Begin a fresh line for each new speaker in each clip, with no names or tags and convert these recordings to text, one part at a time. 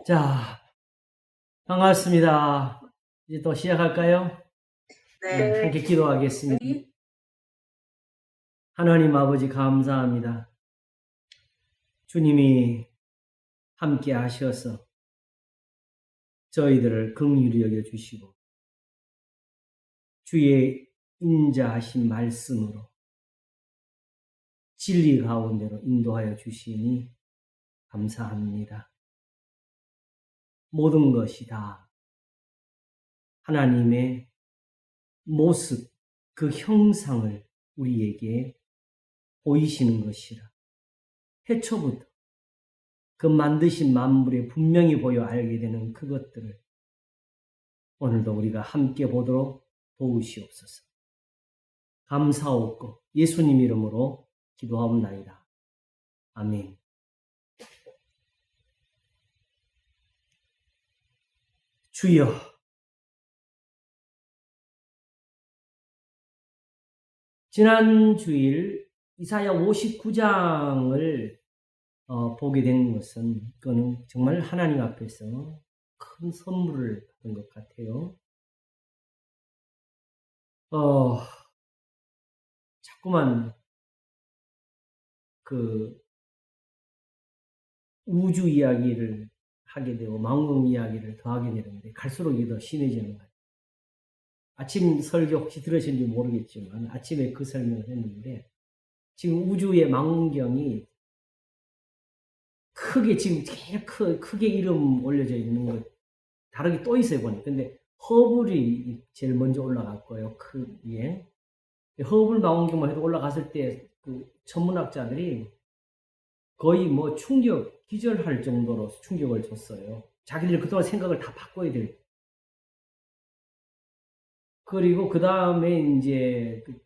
자, 반갑습니다. 이제 또 시작할까요?
네.
함께 기도하겠습니다. 하나님 아버지 감사합니다. 주님이 함께 하셔서 저희들을 긍휼히 여겨주시고 주의 인자하신 말씀으로 진리 가운데로 인도하여 주시니 감사합니다. 모든 것이 다 하나님의 모습, 그 형상을 우리에게 보이시는 것이라. 태초부터 그 만드신 만물에 분명히 보여 알게 되는 그것들을 오늘도 우리가 함께 보도록 도우시옵소서. 감사하고 예수님 이름으로 기도하옵나이다. 아멘. 주여, 지난 주일 이사야 59장을 보게 된 것은 그거는 정말 하나님 앞에서 큰 선물을 받은 것 같아요. 자꾸만 그 우주 이야기를 하게 되고 망원 이야기를 더하게 되는데 갈수록 이게 더 심해지는 것 같아요. 아침 설교 혹시 들으신지 모르겠지만 아침에 그 설명을 했는데 지금 우주의 망원경이 크게 지금 제일 크게 이름 올려져 있는 거 다르게 또 있어요 보니. 근데 허블이 제일 먼저 올라갔고요. 크게 허블 망원경만 해도 올라갔을 때 그 천문학자들이 거의 뭐 기절할 정도로 충격을 줬어요. 자기들이 그동안 생각을 다 바꿔야 될. 그리고 그 다음에 이제 그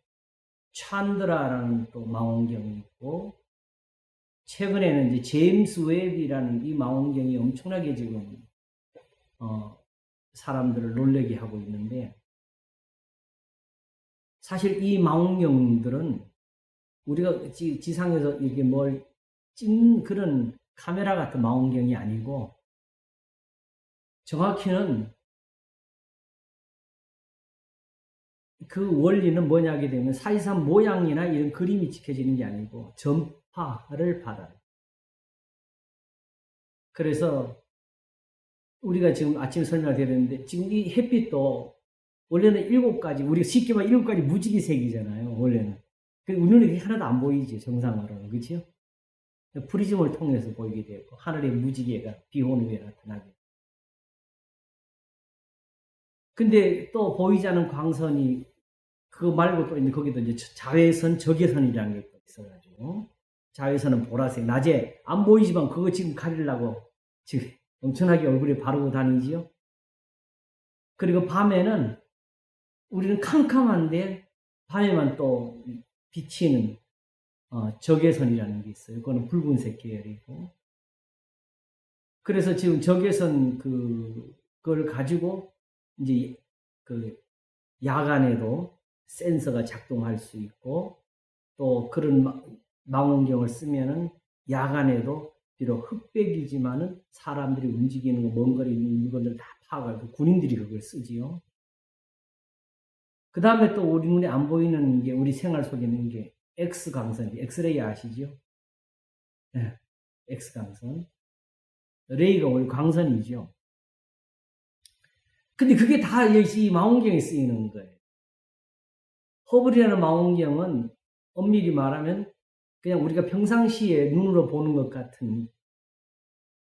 찬드라라는 또 망원경이 있고, 최근에는 이제 제임스 웹이라는 이 망원경이 엄청나게 지금 사람들을 놀라게 하고 있는데, 사실 이 망원경들은 우리가 지상에서 이렇게 뭘 찍는 그런 카메라 같은 망원경이 아니고, 정확히는 그 원리는 뭐냐 하게 되면 사실상 모양이나 이런 그림이 찍혀지는 게 아니고 전파를 받아요. 그래서 우리가 지금 아침 설명을 드렸는데 지금 이 햇빛도 원래는 7가지, 우리가 쉽게 말하면 7가지 무지개색이잖아요. 원래는. 우리는 하나도 안 보이죠. 정상으로는. 그렇죠? 프리즘을 통해서 보이게 되고 하늘의 무지개가 비 오는 후에 나타나게. 근데 또 보이지 않는 광선이 그거 말고 또 있는데 거기도 이제 자외선, 적외선이라는 게 있어가지고 자외선은 보라색, 낮에 안 보이지만 그거 지금 가리려고 지금 엄청나게 얼굴에 바르고 다니지요. 그리고 밤에는 우리는 캄캄한데 밤에만 또 비치는 적외선이라는 게 있어요. 그거는 붉은색 계열이고. 그래서 지금 적외선 그걸 가지고 이제 그 야간에도 센서가 작동할 수 있고, 또 그런 망원경을 쓰면은 야간에도 비록 흑백이지만은 사람들이 움직이는 거, 먼 거리 있는 물건들 다 파악하고 군인들이 그걸 쓰지요. 그 다음에 또 우리 눈에 안 보이는 게 우리 생활 속에 있는 게 X광선, 엑스레이 아시죠? 네, X광선. 레이가 원래 광선이죠. 근데 그게 다 이 망원경에 쓰이는 거예요. 허블이라는 망원경은 엄밀히 말하면 그냥 우리가 평상시에 눈으로 보는 것 같은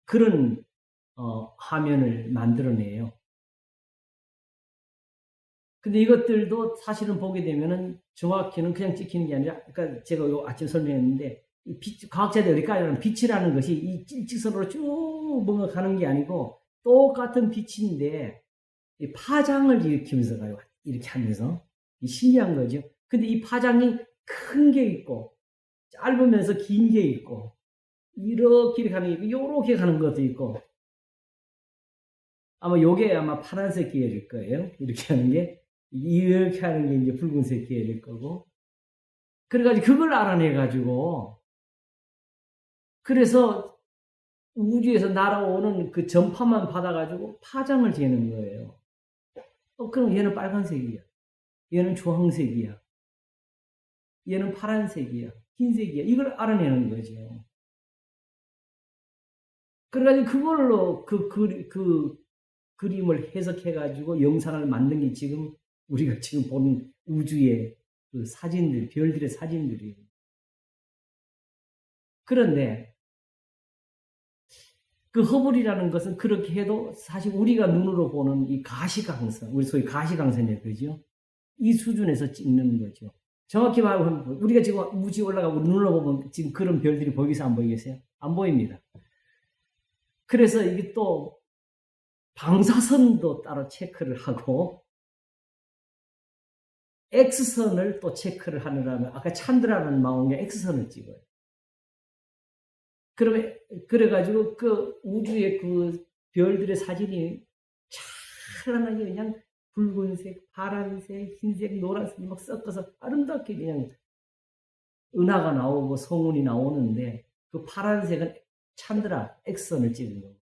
그런 화면을 만들어내요. 근데 이것들도 사실은 보게 되면은 정확히는 그냥 찍히는 게 아니라, 그러니까 제가 아침 설명했는데, 과학자들이 여기까지는 빛이라는 것이 이 일직선으로 쭉 뭔가 가는 게 아니고 똑같은 빛인데 파장을 일으키면서 가요. 이렇게 하면서. 신기한 거죠. 근데 이 파장이 큰 게 있고 짧으면서 긴 게 있고 이렇게 가는 게 있고 요렇게 가는 것도 있고, 아마 요게 아마 파란색 계열일 거예요. 이렇게 하는 게. 이렇게 하는 게 이제 붉은색 계열일 거고. 그래가지고 그걸 알아내가지고, 그래서 우주에서 날아오는 그 전파만 받아가지고 파장을 재는 거예요. 그럼 얘는 빨간색이야. 얘는 주황색이야. 얘는 파란색이야. 흰색이야. 이걸 알아내는 거죠. 그래가지고 그걸로 그 그림을 해석해가지고 영상을 만든 게 지금 우리가 지금 보는 우주의 그 사진들, 별들의 사진들이에요. 그런데 그 허블이라는 것은 그렇게 해도 사실 우리가 눈으로 보는 이 가시광선, 우리 소위 가시광선이라고 그러죠. 이 수준에서 찍는 거죠. 정확히 말하면 우리가 지금 우주에 올라가고 눈으로 보면 지금 그런 별들이 보이겠어요? 안 보이겠어요? 안 보입니다. 그래서 이게 또 방사선도 따로 체크를 하고 X선을 또 체크를 하느라면 아까 찬드라는 망원경 X선을 찍어요. 그래가지고 그 우주의 그 별들의 사진이 찬란하게 그냥 붉은색, 파란색, 흰색, 노란색 막 섞어서 아름답게 그냥 은하가 나오고 성운이 나오는데 그 파란색은 찬드라 X선을 찍은 거고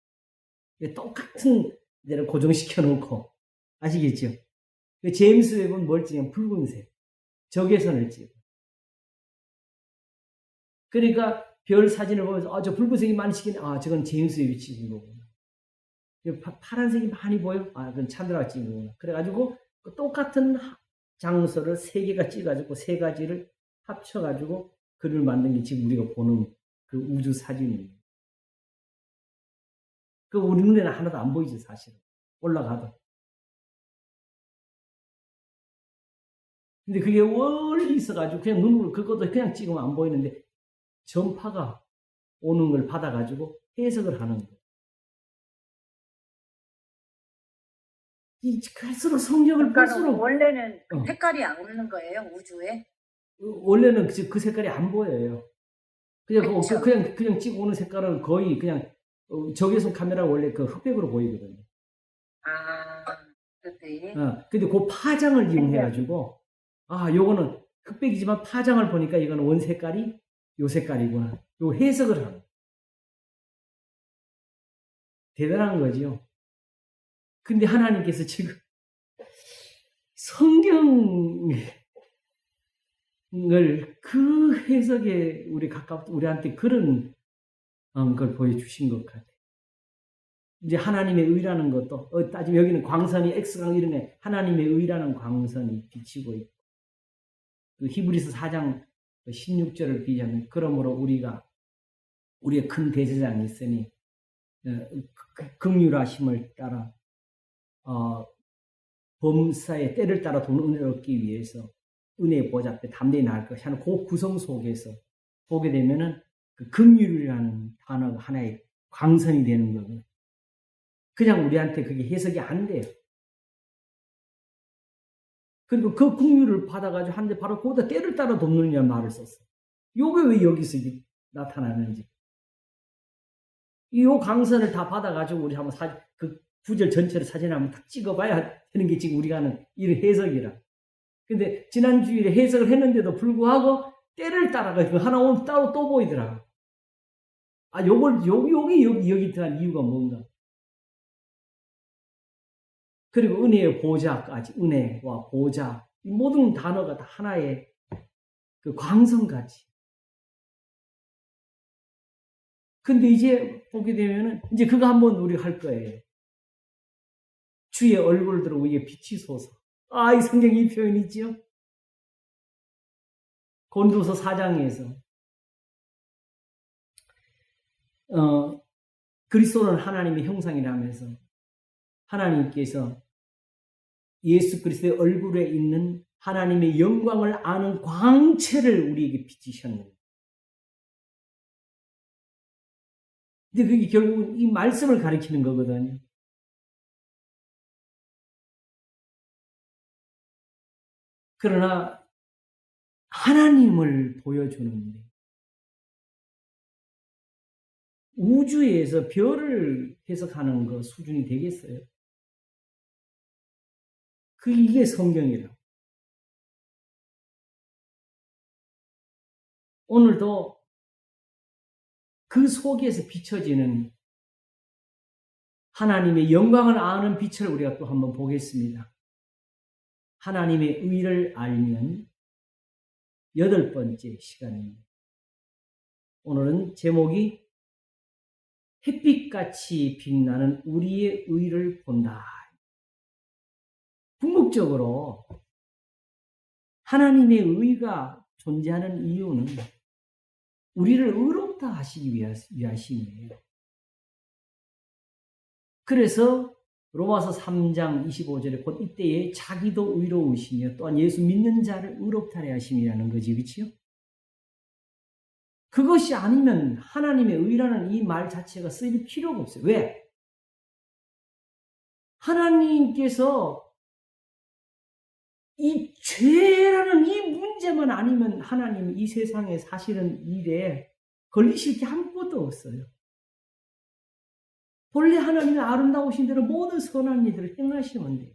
똑같은 데를 고정시켜 놓고 아시겠죠? 그 제임스 웹은 뭘 찍냐면 붉은색 적외선을 찍어. 그러니까 별 사진을 보면서 저 붉은색이 많이 찍힌 저건 제임스 웹이 찍은 거구나. 파란색이 많이 보여? 그건 찬드라가 찍은 거구나. 그래가지고 똑같은 장소를 세 개가 찍어가지고 세 가지를 합쳐가지고 글을 만든 게 지금 우리가 보는 그 우주 사진이에요. 그 우리 눈에는 하나도 안 보이죠, 사실은. 올라가도. 근데 그게 멀리 있어가지고 그냥 눈으로 그것도 그냥 찍으면 안 보이는데 전파가 오는 걸 받아가지고 해석을 하는 거예요. 갈수록 성경을 볼수록
원래는 색깔이 안 오는 거예요, 우주에?
원래는 그 색깔이 안 보여요. 그냥 찍어 오는 색깔은 거의 그냥 적외선 카메라 원래 그 흑백으로 보이거든요.
그렇대.
근데 그 파장을 이용해가지고 요거는 흑백이지만 파장을 보니까 이거는 원 색깔이 요 색깔이구나. 요 해석을 하는. 대단한 거죠. 근데 하나님께서 지금 성경을 그 해석에 우리한테 그런 걸 보여주신 것 같아요. 이제 하나님의 의라는 것도 따지면 여기는 광선이 X광 이름에 하나님의 의라는 광선이 비치고 있고 그 히브리서 4장 16절을 비하면 그러므로 우리의 큰 대제사장이 있으니 긍휼하심을 따라 범사의 때를 따라 돈 은혜를 얻기 위해서 은혜의 보좌 앞에 담대히 나갈 것이 하는 그 구성 속에서 보게 되면은 그 긍휼이라는 단어가 하나의 광선이 되는 거거든요. 그냥 우리한테 그게 해석이 안 돼요. 그리고 그 긍휼을 받아가지고 하는데 바로 거기다 때를 따라 돕느냐는 말을 썼어요. 요게 왜 여기서 나타나는지. 이 강선을 다 받아가지고 우리 한번 그 구절 전체를 사진을 한번 딱 찍어봐야 되는 게 지금 우리가 하는 이런 해석이라. 근데 지난 주일에 해석을 했는데도 불구하고 때를 따라가지고 하나 오면 따로 또 보이더라. 여기 들어간 이유가 뭔가. 그리고 은혜의 보좌까지, 은혜와 보좌, 이 모든 단어가 다 하나의 그 광선같이. 근데 이제 보게 되면은, 이제 그거 한번 우리가 할 거예요. 주의 얼굴을 들어 위에 비치소서. 이 성경 이 표현 있지요? 고린도서 4장에서 그리스도는 하나님의 형상이라면서 하나님께서 예수 그리스도의 얼굴에 있는 하나님의 영광을 아는 광채를 우리에게 비치셨는데 근데 그게 결국은 이 말씀을 가리키는 거거든요. 그러나 하나님을 보여주는데 우주에서 별을 해석하는 거 수준이 되겠어요? 이게 성경이라. 오늘도 그 속에서 비춰지는 하나님의 영광을 아는 빛을 우리가 또 한번 보겠습니다. 하나님의 의를 알면 8번째 시간입니다. 오늘은 제목이 햇빛같이 빛나는 우리의 의를 본다. 궁극적으로 하나님의 의가 존재하는 이유는 우리를 의롭다 하시기 위하심이에요. 그래서 로마서 3장 25절에 곧 이때에 자기도 의로우시며 또한 예수 믿는 자를 의롭다 하심이라는 거지, 그렇지요? 그것이 아니면 하나님의 의라는 이 말 자체가 쓰일 필요가 없어요. 왜? 하나님께서 이 죄라는 이 문제만 아니면 하나님 이 세상에 사실은 일에 걸리실 게 아무것도 없어요. 본래 하나님의 아름다우신 대로 모든 선한 일들을 행하시면 돼요.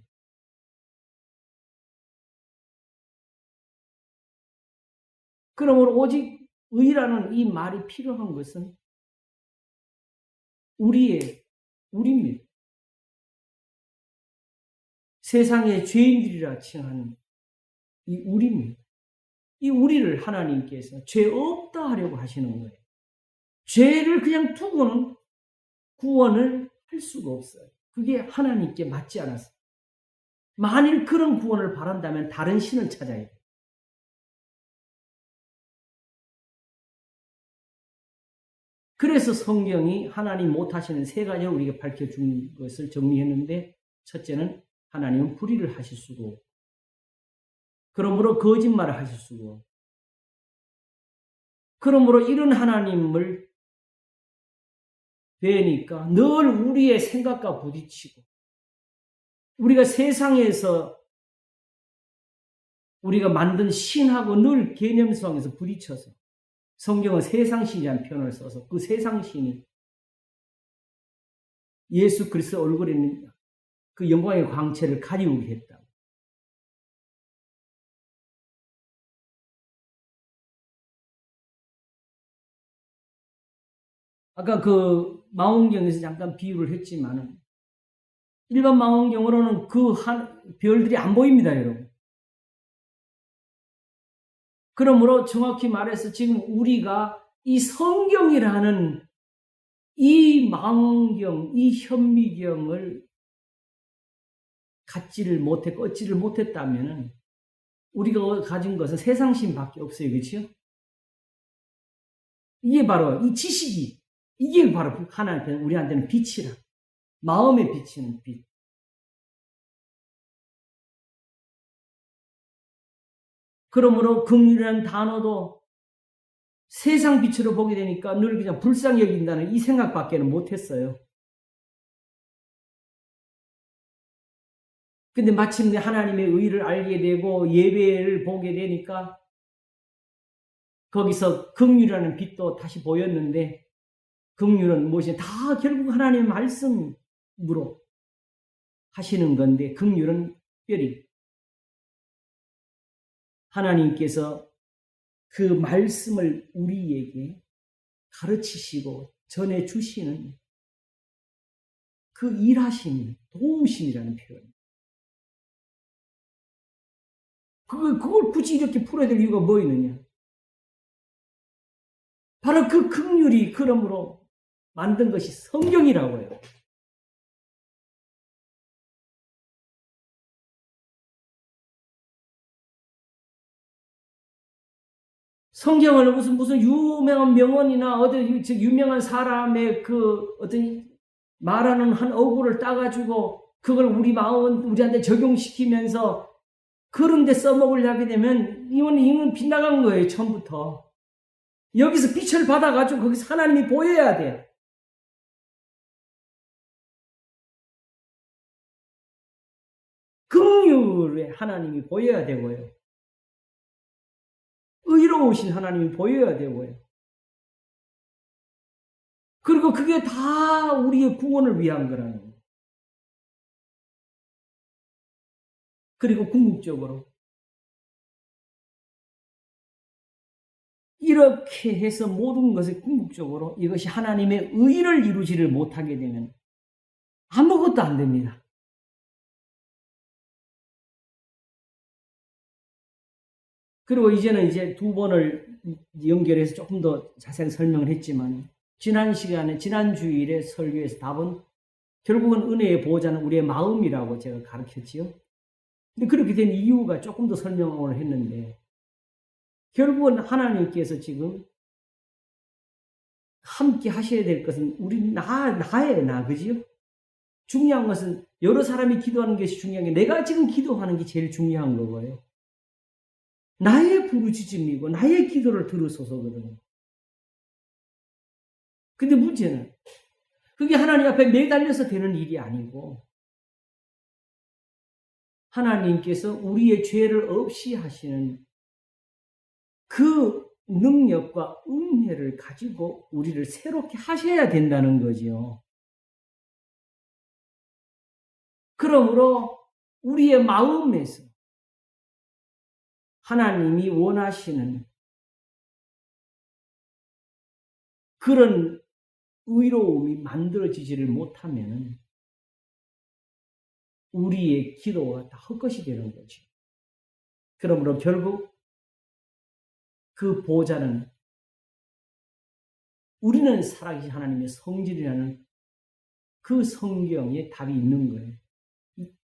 그러므로 오직 의라는 이 말이 필요한 것은 우리입니다. 세상의 죄인들이라 칭하는 이 우리입니다. 이 우리를 하나님께서 죄 없다 하려고 하시는 거예요. 죄를 그냥 두고는 구원을 할 수가 없어요. 그게 하나님께 맞지 않았어요. 만일 그런 구원을 바란다면 다른 신을 찾아야 돼요. 그래서 성경이 하나님 못하시는 3가지를 우리에게 밝혀준 것을 정리했는데, 첫째는 하나님은 불의를 하실 수고, 그러므로 거짓말을 하실 수고, 그러므로 이런 하나님을 뵈니까 늘 우리의 생각과 부딪히고, 우리가 세상에서 우리가 만든 신하고 늘 개념성에서 부딪혀서 성경은 세상신이라는 표현을 써서 그 세상신이 예수 그리스도 얼굴에 있는 그 영광의 광채를 가리우게 했다. 아까 그 망원경에서 잠깐 비유를 했지만은 일반 망원경으로는 그 별들이 안 보입니다, 여러분. 그러므로 정확히 말해서 지금 우리가 이 성경이라는 이 망원경, 이 현미경을 갖지를 못해, 껐지를 못했다면 우리가 가진 것은 세상신밖에 없어요. 그렇죠? 이게 바로 이 지식이, 이게 바로 하나님께서 우리한테는 빛이라. 마음에 비치는 빛. 그러므로 긍휼이라는 단어도 세상 빛으로 보게 되니까 늘 그냥 불쌍히 여긴다는 이 생각밖에는 못했어요. 근데 마침내 하나님의 의를 알게 되고 예배를 보게 되니까 거기서 긍휼이라는 빛도 다시 보였는데, 긍휼은 무엇이 다 결국 하나님의 말씀으로 하시는 건데, 긍휼은 특별히 하나님께서 그 말씀을 우리에게 가르치시고 전해주시는 그 일하심, 도우심이라는 표현. 그걸 굳이 이렇게 풀어야 될 이유가 뭐 있느냐? 바로 그 긍휼이 그러므로 만든 것이 성경이라고요. 성경을 무슨 유명한 명언이나 어떤 유명한 사람의 그 어떤 말하는 한 어구를 따가지고 그걸 우리 마음, 우리한테 적용시키면서 그런 데 써먹으려 하게 되면 이건 빗나간 거예요, 처음부터. 여기서 빛을 받아가지고 거기서 하나님이 보여야 돼. 긍휼의 하나님이 보여야 되고요. 의로우신 하나님이 보여야 되고요. 그리고 그게 다 우리의 구원을 위한 거라는 거예요. 그리고 궁극적으로 이렇게 해서 모든 것의 궁극적으로 이것이 하나님의 의를 이루지를 못하게 되면 아무것도 안 됩니다. 그리고 이제는 이제 두 번을 연결해서 조금 더 자세히 설명을 했지만, 지난 시간에, 지난 주일에 설교에서 답은 결국은 은혜의 보호자는 우리의 마음이라고 제가 가르쳤지요. 근데 그렇게 된 이유가 조금 더 설명을 했는데, 결국은 하나님께서 지금 함께 하셔야 될 것은 나예요, 나, 그지요? 중요한 것은 여러 사람이 기도하는 것이 중요한 게, 내가 지금 기도하는 게 제일 중요한 거고요. 나의 부르짖음이고 나의 기도를 들으소서거든요. 근데 문제는 그게 하나님 앞에 매달려서 되는 일이 아니고, 하나님께서 우리의 죄를 없이 하시는 그 능력과 은혜를 가지고 우리를 새롭게 하셔야 된다는 거지요. 그러므로 우리의 마음에서 하나님이 원하시는 그런 의로움이 만들어지지를 못하면 우리의 기도가 다 헛것이 되는 거죠. 그러므로 결국 그 보호자는 우리는 살아계신 하나님의 성질이라는 그 성경에 답이 있는 거예요.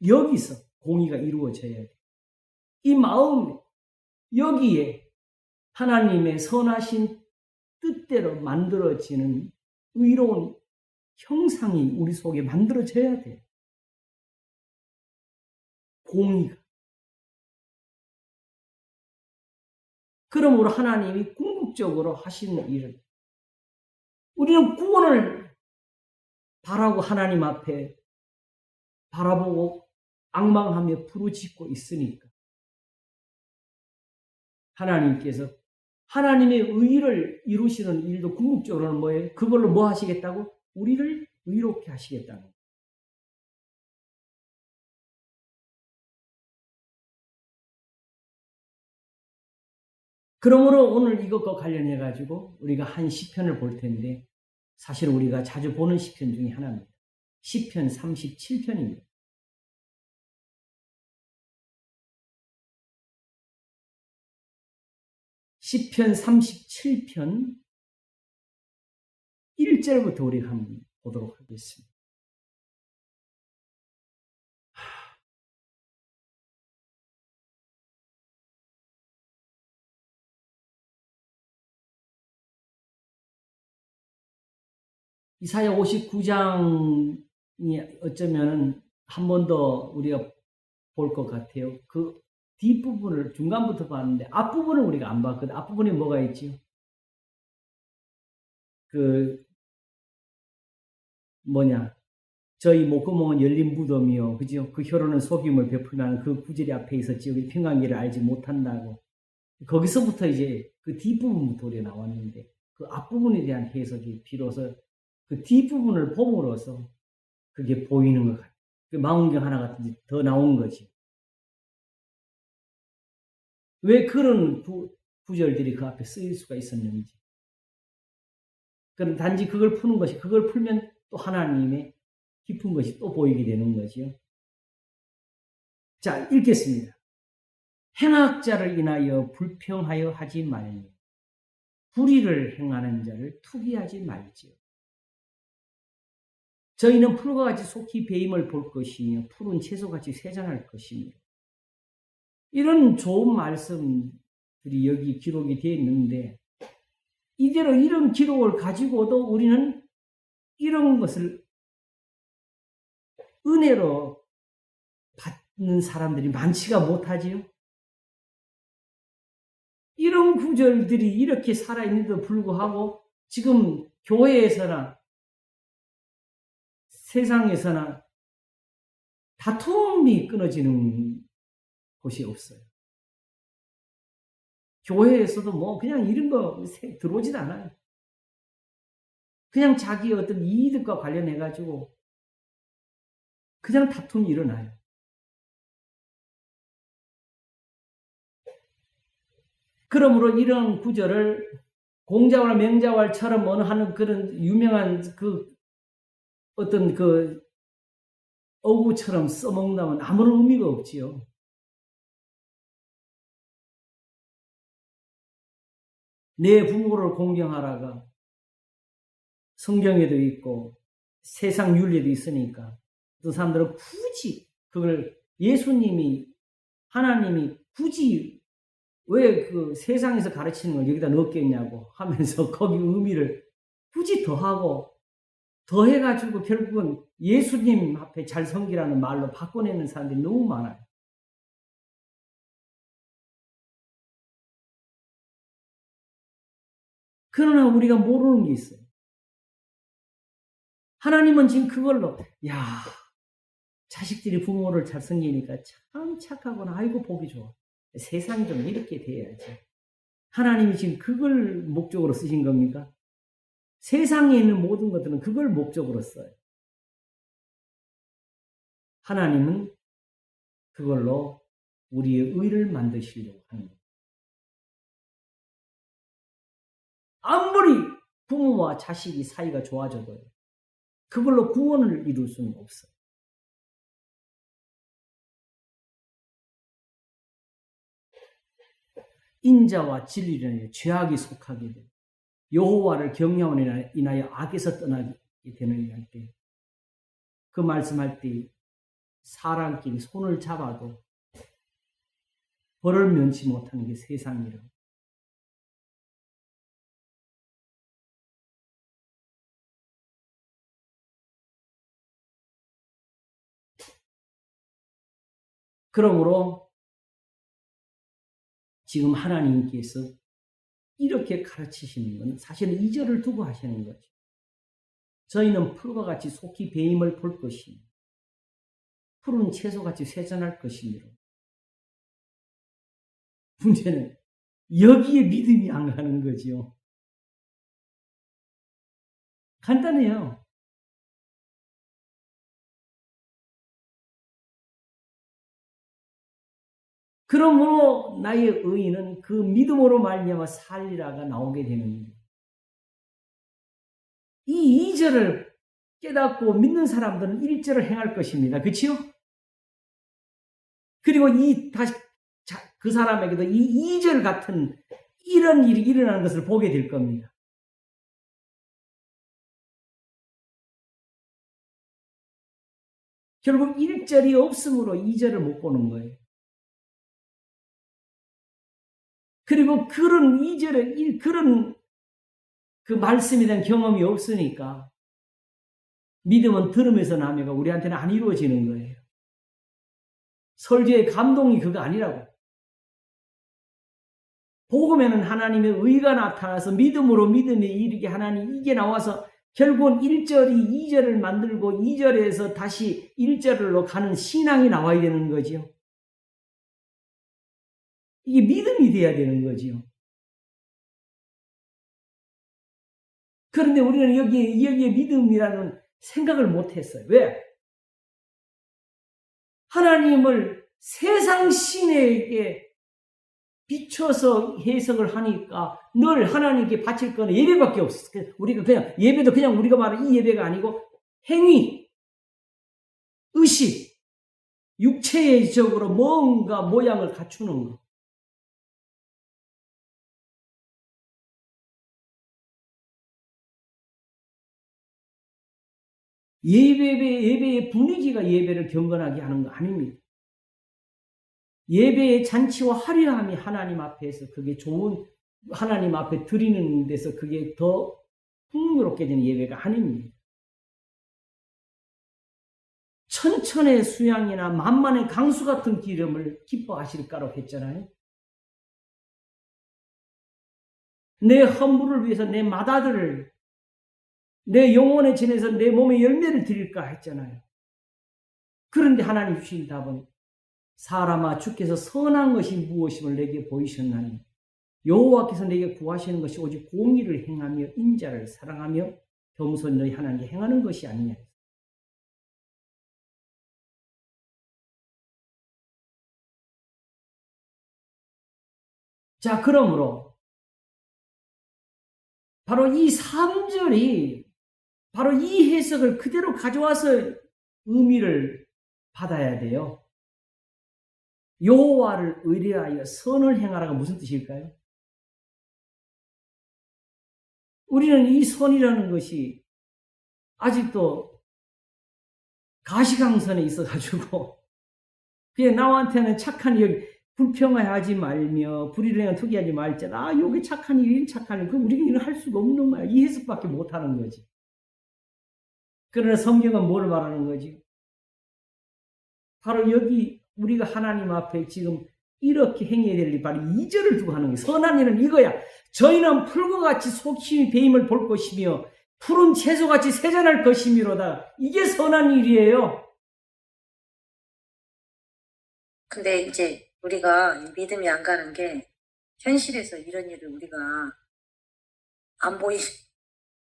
여기서 공의가 이루어져야 돼요. 이 마음, 여기에 하나님의 선하신 뜻대로 만들어지는 의로운 형상이 우리 속에 만들어져야 돼요. 공의가. 그러므로 하나님이 궁극적으로 하시는 일은, 우리는 구원을 바라고 하나님 앞에 바라보고 앙망하며 부르짖고 있으니까, 하나님께서 하나님의 의를 이루시는 일도 궁극적으로는 뭐예요? 그걸로 뭐 하시겠다고? 우리를 의롭게 하시겠다는 거예요. 그러므로 오늘 이것과 관련해 가지고 우리가 한 시편을 볼 텐데, 사실 우리가 자주 보는 시편 중에 하나입니다. 시편 37편입니다. 시편 37편 1절부터 우리가 한번 보도록 하겠습니다. 이사야 59장이 어쩌면 한 번 더 우리가 볼 것 같아요. 그 뒷부분을 중간부터 봤는데 앞부분을 우리가 안 봤거든. 앞부분에 뭐가 있지요? 저희 목구멍은 열린 무덤이요, 그죠? 그 혀로는 속임을 베풀면 그 구절이 앞에 있었지. 우리 평강기를 알지 못한다고. 거기서부터 이제 그 뒷부분부터 우리가 나왔는데, 그 앞부분에 대한 해석이 비로소 그 뒷부분을 봄으로써 그게 보이는 것 같아요. 그 망원경 하나 같은 게 더 나온 거지. 왜 그런 구절들이 그 앞에 쓰일 수가 있었는지. 그럼 단지 그걸 푸는 것이, 그걸 풀면 또 하나님의 깊은 것이 또 보이게 되는 거지요. 자, 읽겠습니다. 행악자를 인하여 불평하여 하지 말며 불의를 행하는 자를 투기하지 말지요. 저희는 풀과 같이 속히 배임을 볼 것이며 푸른 채소같이 세잔할 것이며. 이런 좋은 말씀들이 여기 기록이 되어 있는데, 이대로 이런 기록을 가지고도 우리는 이런 것을 은혜로 받는 사람들이 많지가 못하지요. 이런 구절들이 이렇게 살아있는데도 불구하고 지금 교회에서나 세상에서나 다툼이 끊어지는 곳이 없어요. 교회에서도 뭐 그냥 이런 거 들어오지도 않아요. 그냥 자기 어떤 이익과 관련해가지고 그냥 다툼이 일어나요. 그러므로 이런 구절을 공자왈 명자왈처럼 어느 하는 그런 유명한 그 어떤 그 어구처럼 써먹는다면 아무런 의미가 없지요. 내 부모를 공경하라가 성경에도 있고 세상 윤리에도 있으니까 그 사람들은 굳이 그걸 예수님이 하나님이 굳이 왜 그 세상에서 가르치는 걸 여기다 넣었겠냐고 하면서 거기 의미를 굳이 더하고 더해가지고 결국은 예수님 앞에 잘 섬기라는 말로 바꿔내는 사람들이 너무 많아요. 그러나 우리가 모르는 게 있어요. 하나님은 지금 그걸로 야 자식들이 부모를 잘 섬기니까 참 착하구나. 아이고 보기 좋아. 세상이 좀 이렇게 돼야지. 하나님이 지금 그걸 목적으로 쓰신 겁니까? 세상에 있는 모든 것들은 그걸 목적으로 써요. 하나님은 그걸로 우리의 의를 만드시려고 하는 거예요. 아무리 부모와 자식이 사이가 좋아져도 그걸로 구원을 이룰 수는 없어요. 인자와 진리는 죄악이 속하게 돼요. 여호와를 경외함으로 인하여 악에서 떠나게 되는 할 때, 그 말씀할 때 사람끼리 손을 잡아도 벌을 면치 못하는 게 세상이라고. 그러므로 지금 하나님께서 이렇게 가르치시는 건 사실은 2절을 두고 하시는 거죠. 저희는 풀과 같이 속히 배임을 볼 것이니 푸른 채소같이 쇠잔할 것이니라. 문제는 여기에 믿음이 안 가는 거지요. 간단해요. 그러므로 나의 의인은 그 믿음으로 말미암아 살리라가 나오게 되는 거예요. 이 2절을 깨닫고 믿는 사람들은 1절을 행할 것입니다. 그렇죠? 그리고 그 사람에게도 이 2절 같은 이런 일이 일어나는 것을 보게 될 겁니다. 결국 1절이 없으므로 2절을 못 보는 거예요. 그리고 그런 2절에 그런 그 말씀에 대한 경험이 없으니까 믿음은 들음에서 나며가 우리한테는 안 이루어지는 거예요. 설교의 감동이 그거 아니라고. 복음에는 하나님의 의가 나타나서 믿음으로 믿음에 이르게 하나님 이게 나와서 결국은 1절이 2절을 만들고 2절에서 다시 1절로 가는 신앙이 나와야 되는 거죠. 이게 믿음이 돼야 되는 거죠. 그런데 우리는 여기에 믿음이라는 생각을 못했어요. 왜? 하나님을 세상 신에게 비춰서 해석을 하니까 늘 하나님께 바칠 거는 예배밖에 없어. 우리가 그냥 예배도 그냥 우리가 말하는 이 예배가 아니고 행위, 의식, 육체적으로 뭔가 모양을 갖추는 거. 예배의 분위기가 예배를 경건하게 하는 거 아닙니다. 예배의 잔치와 화려함이 하나님 앞에서 그게 좋은 하나님 앞에 드리는 데서 그게 더 풍요롭게 되는 예배가 아닙니다. 천천의 수양이나 만만의 강수 같은 기름을 기뻐하실까로 했잖아요. 내 헌물을 위해서 내 맏아들을 내 영혼에 지내서 내 몸에 열매를 드릴까 했잖아요. 그런데 하나님 주신 답은 사람아 주께서 선한 것이 무엇임을 내게 보이셨나니 여호와께서 내게 구하시는 것이 오직 공의를 행하며 인자를 사랑하며 겸손히 너희 하나님께 행하는 것이 아니냐. 자, 그러므로 바로 이 3절이 바로 이 해석을 그대로 가져와서 의미를 받아야 돼요. 여호와를 의뢰하여 선을 행하라가 무슨 뜻일까요? 우리는 이 선이라는 것이 아직도 가시광선에 있어가지고 그냥 나한테는 착한 일, 불평하지 말며 불의를 투기하지 말자. 요게 착한 일이 착한 일. 그럼 우리가 이걸 할 수가 없는 거야. 이 해석밖에 못하는 거지. 그러나 성경은 뭘 말하는 거지? 바로 여기 우리가 하나님 앞에 지금 이렇게 행해야 될 일, 바로 2절을 두고 하는 거예요. 선한 일은 이거야. 저희는 풀과 같이 속히 배임을 볼 것이며 푸른 채소같이 세잔할 것이미로다. 이게 선한 일이에요.
근데 이제 우리가 믿음이 안 가는 게 현실에서 이런 일을 우리가 안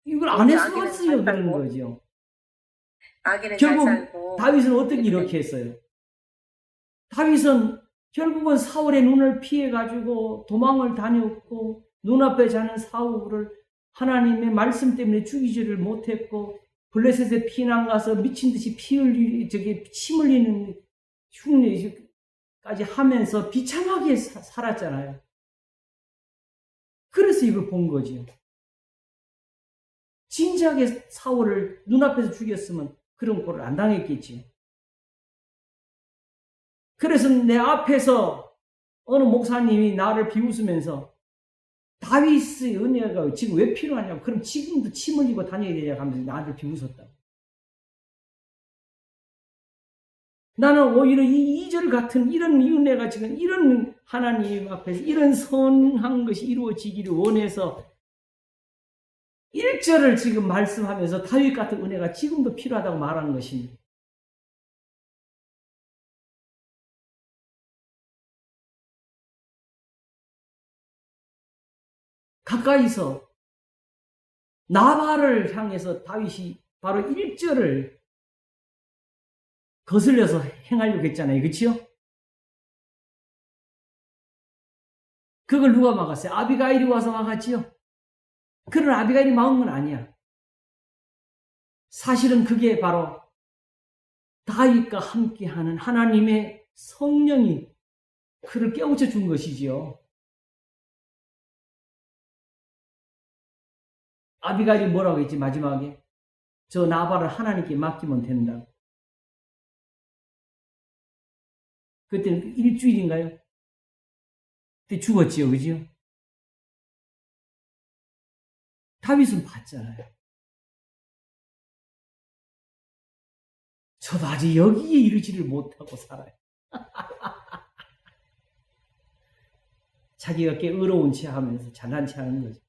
이걸 안 했으면
아기는
어찌요
잘
그런
살고,
거죠.
아기는 잘
결국
살고
다윗은 어떻게
근데
이렇게 했어요? 다윗은 결국은 사울의 눈을 피해가지고 도망을 다녔고 눈앞에 자는 사울을 하나님의 말씀 때문에 죽이지를 못했고 블레셋에 피난 가서 미친 듯이 침 흘리는 흉내까지 하면서 비참하게 살았잖아요. 그래서 이걸 본 거죠. 진지하게 사울을 눈앞에서 죽였으면 그런 꼴을 안 당했겠지요. 그래서 내 앞에서 어느 목사님이 나를 비웃으면서 다윗의 은혜가 지금 왜 필요하냐고, 그럼 지금도 침 흘리고 다녀야 되냐고 하면서 나를 비웃었다고. 나는 오히려 이 2절 같은 이런 은혜가 지금 이런 하나님 앞에서 이런 선한 것이 이루어지기를 원해서 1절을 지금 말씀하면서 다윗 같은 은혜가 지금도 필요하다고 말하는 것입니다. 가까이서 나발을 향해서 다윗이 바로 1절을 거슬려서 행하려고 했잖아요. 그치요? 그걸 누가 막았어요? 아비가일이 와서 막았지요? 그런 아비가일이 막은 건 아니야. 사실은 그게 바로 다윗과 함께하는 하나님의 성령이 그를 깨우쳐 준 것이지요. 아비가일이 뭐라고 했지 마지막에? 저 나발을 하나님께 맡기면 된다. 그때는 일주일인가요? 그때 죽었지요. 그죠? 다윗은 봤잖아요. 저도 아직 여기에 이르지를 못하고 살아요. 자기가 꽤 의로운 체 하면서 잘난 체 하는 거죠.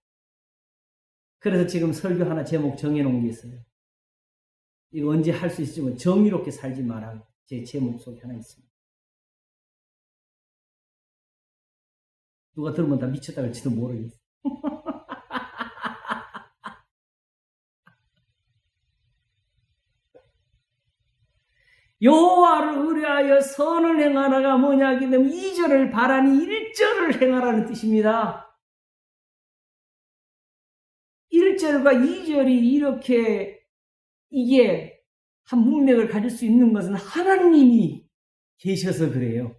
그래서 지금 설교 하나 제목 정해놓은 게 있어요. 이거 언제 할 수 있으면 정의롭게 살지 마라. 제 제목 속에 하나 있습니다. 누가 들으면 다 미쳤다 할지도 모르겠어요. 여호와를 의뢰하여 선을 행하라가 뭐냐 하기 때문에 2절을 바라니 1절을 행하라는 뜻입니다. 1절과 2절이 이렇게 이게 한 문맥을 가질 수 있는 것은 하나님이 계셔서 그래요.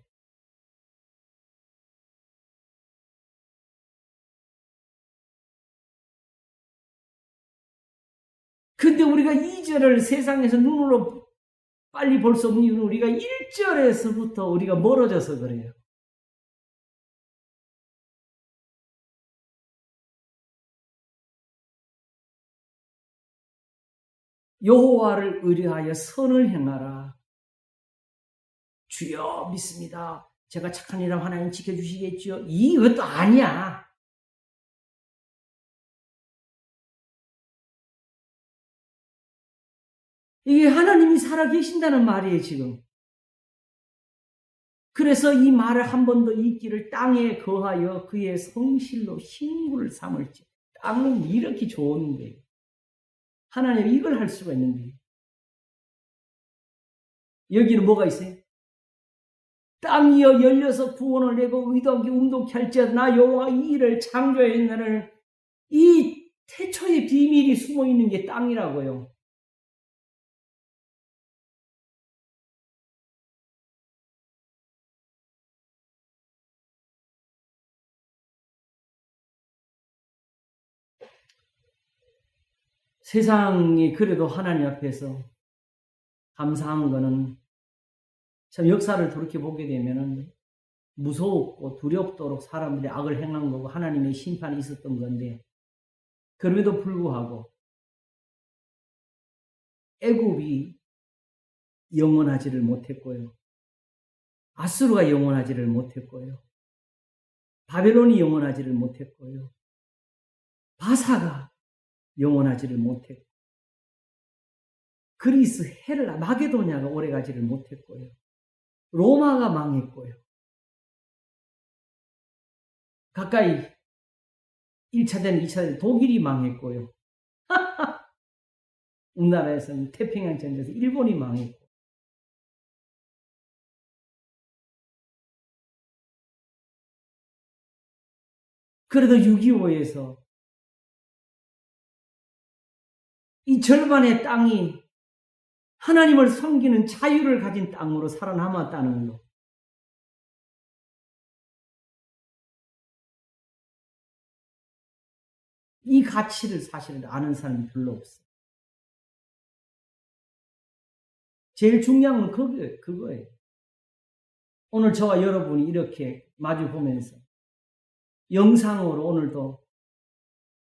근데 우리가 2절을 세상에서 눈으로 빨리 볼 수 없는 이유는 우리가 1절에서부터 우리가 멀어져서 그래요. 여호와를 의뢰하여 선을 행하라. 주여 믿습니다. 제가 착한 일하면 하나님 지켜주시겠죠. 이것도 아니야. 이게 하나님이 살아계신다는 말이에요, 지금. 그래서 이 말을 한 번 더 읽기를 땅에 거하여 그의 성실로 식물을 삼을지. 땅은 이렇게 좋은데 하나님이 이걸 할 수가 있는데 여기는 뭐가 있어요? 땅이여 열려서 구원을 내고 의도하게 운동케 할지어다 나 여호와 이 일을 창조했나를. 이 태초의 비밀이 숨어있는 게 땅이라고요. 세상이 그래도 하나님 앞에서 감사한 거는 참 역사를 돌이켜보게 되면은 무서웠고 두렵도록 사람들이 악을 행한 거고 하나님의 심판이 있었던 건데 그럼에도 불구하고 애굽이 영원하지를 못했고요. 아수르가 영원하지를 못했고요. 바벨론이 영원하지를 못했고요. 바사가 영원하지를 못했고 그리스 헬라 마게도냐가 오래가지를 못했고요. 로마가 망했고요. 가까이 1차전, 2차전 독일이 망했고요. 우리나라에서는 태평양 전쟁에서 일본이 망했고 그래도 6.25에서 이 절반의 땅이 하나님을 섬기는 자유를 가진 땅으로 살아남았다는 것. 이 가치를 사실 아는 사람이 별로 없어요. 제일 중요한 건 그거예요. 오늘 저와 여러분이 이렇게 마주 보면서 영상으로 오늘도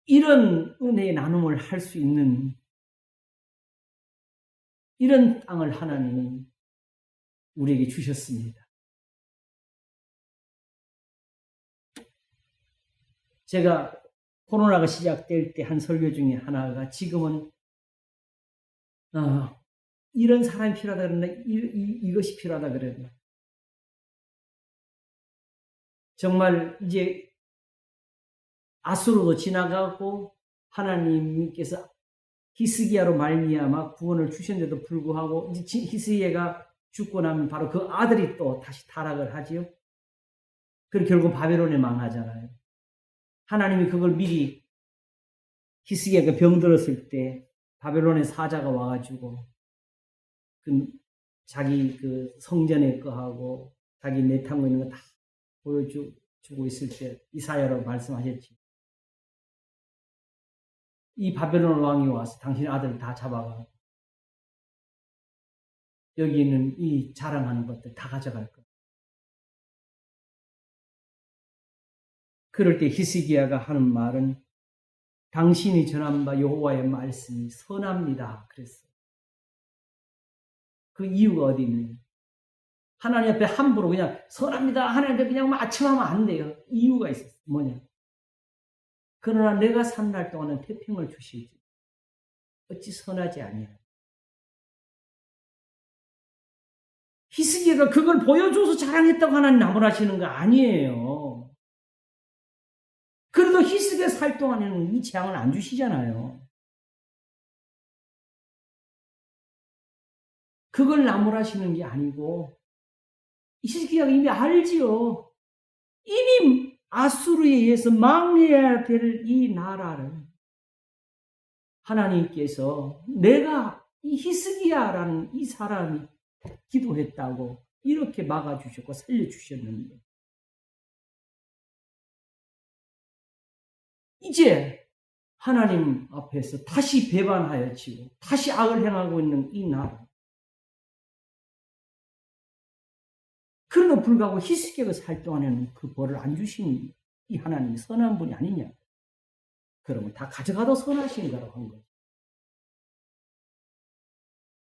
이런 은혜의 나눔을 할 수 있는 이런 땅을 하나님이 우리에게 주셨습니다. 제가 코로나가 시작될 때 한 설교 중에 하나가 지금은 이런 사람이 필요하다 그랬나 이것이 필요하다 그랬나 정말 이제 아수르도 지나가고 하나님께서 히스기야로 말미암아 구원을 주셨는데도 불구하고 이제 히스기야가 죽고 나면 바로 그 아들이 또 다시 타락을 하지요. 그리고 결국 바벨론에 망하잖아요. 하나님이 그걸 미리 히스기야가 병들었을 때 바벨론의 사자가 와가지고 자기 그 성전에 거하고 자기 내타고 있는 거 다 보여주고 있을 때 이사야로 말씀하셨지. 이 바벨론 왕이 와서 당신의 아들을 다 잡아가 여기 있는 이 자랑하는 것들 다 가져갈 거야. 그럴 때 히스기야가 하는 말은 당신이 전한 바 여호와의 말씀이 선합니다. 그랬어요. 그 이유가 어디 있느냐? 하나님 앞에 함부로 그냥 선합니다. 하나님 앞에 그냥 마침하면 안 돼요. 이유가 있었어요. 뭐냐? 그러나 내가 산 날 동안은 태평을 주시지. 어찌 선하지 아니야. 히스기야가 그걸 보여줘서 자랑했다고 하나님 나무라시는 거 아니에요. 그래도 히스기야 살 동안에는 이 재앙을 안 주시잖아요. 그걸 나무라시는 게 아니고 히스기야가 이미 알지요. 이미 아수르에 의해서 망해야 될 이 나라를 하나님께서 내가 이 히스기야라는 이 사람이 기도했다고 이렇게 막아주셨고 살려주셨는데 이제 하나님 앞에서 다시 배반하였지요. 다시 악을 행하고 있는 이 나라. 그럼에도 불구하고 히스기야가 살 동안에는 그 벌을 안 주신 이 하나님이 선한 분이 아니냐. 그러면 다 가져가도 선하신 거라고 한 거죠.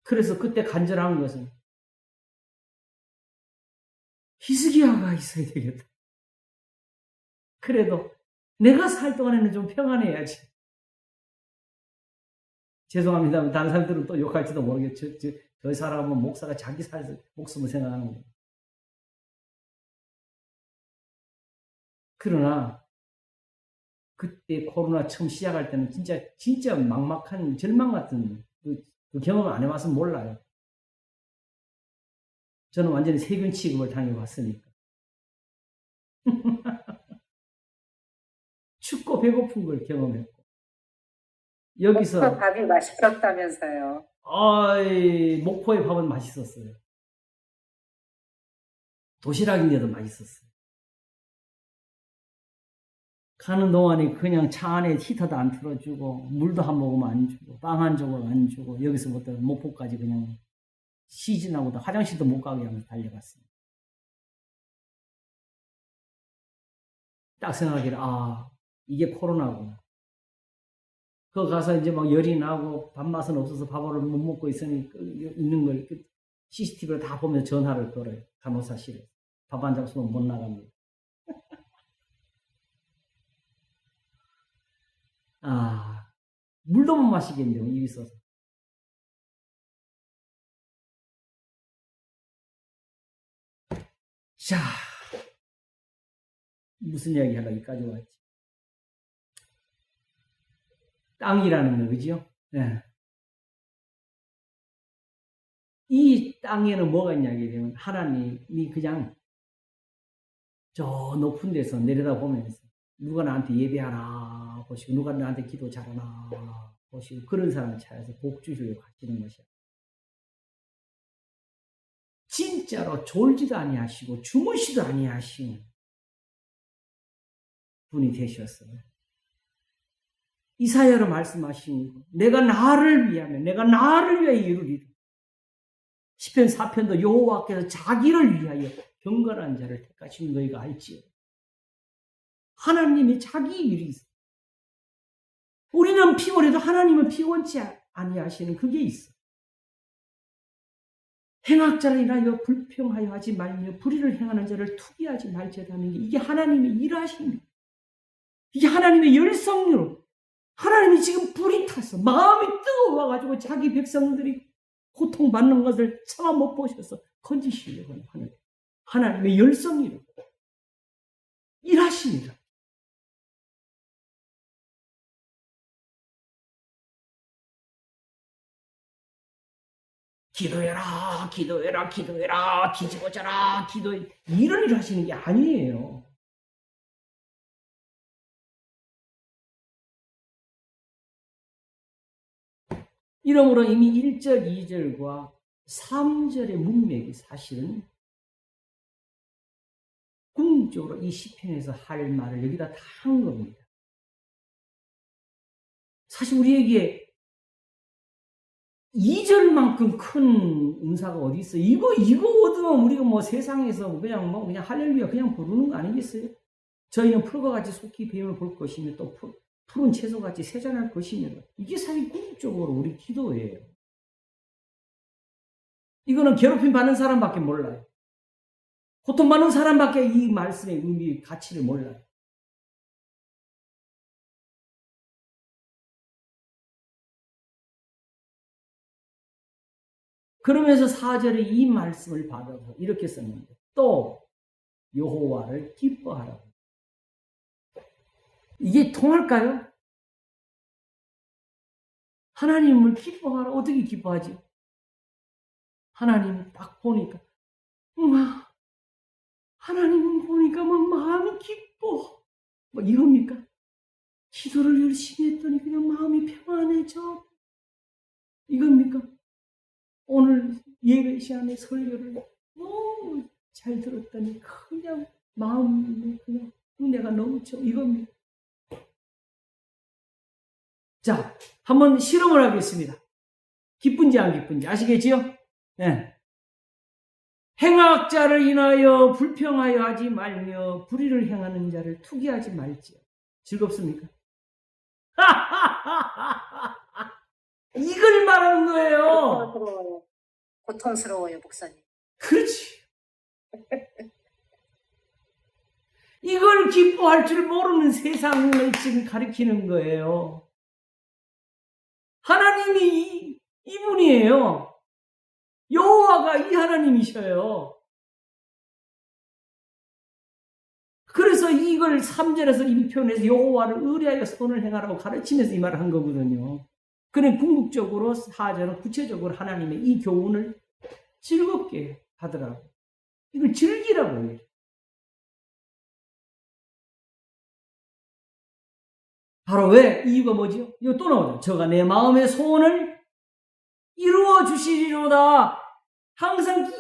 그래서 그때 간절한 것은 히스기야가 있어야 되겠다. 그래도 내가 살 동안에는 좀 평안해야지. 죄송합니다. 다른 사람들은 또 욕할지도 모르겠죠. 저 사람은 목사가 자기 목숨을 생각하는 거예요. 그러나 그때 코로나 처음 시작할 때는 진짜 막막한 절망 같은 그 경험을 안 해봐서 몰라요. 저는 완전히 세균 취급을 당해봤으니까. 춥고 배고픈 걸 경험했고 여기서
밥이 맛있었다면서요.
목포의 밥은 맛있었어요. 도시락인데도 맛있었어요. 가는 동안에 그냥 차 안에 히터도 안 틀어주고 물도 한 모금 안 주고 빵 한 조각 안 주고 여기서부터 목포까지 그냥 시즌하고도 화장실도 못 가게 하면서 달려갔습니다. 딱 생각하기를 이게 코로나구나. 거기 가서 이제 막 열이 나고 밥맛은 없어서 밥을 못 먹고 있는 걸 CCTV로 다 보면서 전화를 걸어요. 간호사실에. 밥 안 잡수면 못 나갑니다. 물도 못 마시겠네요. 입이 있어서. 자, 무슨 이야기 하다 여기까지 왔지? 땅이라는 거, 그죠? 네. 이 땅에는 뭐가 있냐게 되면 하나님이 그냥 저 높은 데서 내려다보면서 누가 나한테 예배하나 보시고 누가 나한테 기도 잘하나 보시고 그런 사람을 찾아서 복 주시려고 하시는 것이야. 진짜로 졸지도 아니하시고 주무시도 아니하시는 분이 되셨어요. 이사야로 말씀하신 거, 내가 나를 위하여 이루리라. 시편 4편도 여호와께서 자기를 위하여 경건한 자를 택하신 너희가 알지요. 하나님이 자기 일이 있어. 우리는 피곤해도 하나님은 피곤치 아니하시는 그게 있어. 행악자를 인하여 불평하여 하지 말며 불의를 행하는 자를 투기하지 말지라는 게 이게 하나님의 일하신 거. 이게 하나님의 열성으로 하나님이 지금 불이 타서 마음이 뜨거워가지고 자기 백성들이 고통받는 것을 참아 못 보셔서 건지시려고 하는 하나님의 열성이로 일하십니다. 기도해라, 기도해라, 기도해라, 뒤집어져라, 기도해. 이런 일 하시는 게 아니에요. 이러므로 이미 1절, 2절과 3절의 문맥이 사실은 궁극적으로 이 시편에서 할 말을 여기다 다 한 겁니다. 사실 우리에게 2절만큼 큰 은사가 어디 있어요? 이거 얻으면 우리가 뭐 세상에서 그냥 할렐루야 그냥 부르는 거 아니겠어요? 저희는 풀과 같이 속히 배움을 볼 것이며 또 푸른 채소같이 세잔할 것이며 이게 사실 궁극적으로 우리 기도예요. 이거는 괴롭힘 받는 사람밖에 몰라요. 고통받는 사람밖에 이 말씀의 의미, 가치를 몰라요. 그러면서 4절에 이 말씀을 받아서 이렇게 썼는데 또 여호와를 기뻐하라고. 이게 통할까요? 하나님을 기뻐하라. 어떻게 기뻐하지? 하나님 딱 보니까 하나님 보니까 막 마음이 기뻐. 뭐 이겁니까? 기도를 열심히 했더니 그냥 마음이 평안해져. 이겁니까? 오늘 예배 시간에 설교를 너무 잘 들었더니 그냥 마음에 그냥 은혜가 넘쳐. 이겁니다. 자, 한번 실험을 하겠습니다. 기쁜지 안 기쁜지 아시겠지요? 네. 행악자를 인하여 불평하여 하지 말며 불의를 행하는 자를 투기하지 말지요. 즐겁습니까? 이걸 말하는 거예요.
고통스러워요, 목사님.
그렇지. 이걸 기뻐할 줄 모르는 세상을 지금 가리키는 거예요. 하나님이 이분이에요. 여호와가 이 하나님이셔요. 그래서 이걸 3절에서 이 표현해서 여호와를 의뢰하여 선을 행하라고 가르치면서 이 말을 한 거거든요. 그는 궁극적으로 4절은 구체적으로 하나님의 이 교훈을 즐겁게 하더라고. 이걸 즐기라고 해요. 바로 왜? 이유가 뭐죠? 이거 또 나오죠. 저가 내 마음의 소원을 이루어 주시리로다. 항상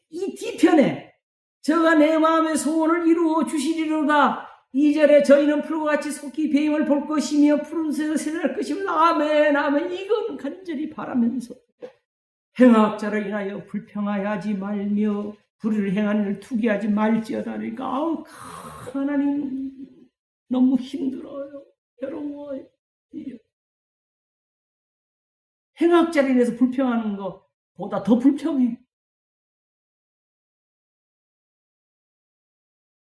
이 뒤편에 저가 내 마음의 소원을 이루어 주시리로다. 2절에 저희는 풀과 같이 속히 배임을 볼 것이며 푸른 새에서 새날 것이며 아멘 아멘. 이건 간절히 바라면서 행악자를 인하여 불평하지 말며 불의를 행하는 일을 투기하지 말지어다. 그러니까 하나님 너무 힘들어요. 괴로워요. 행악자를 인해서 불평하는 것보다 더 불평해.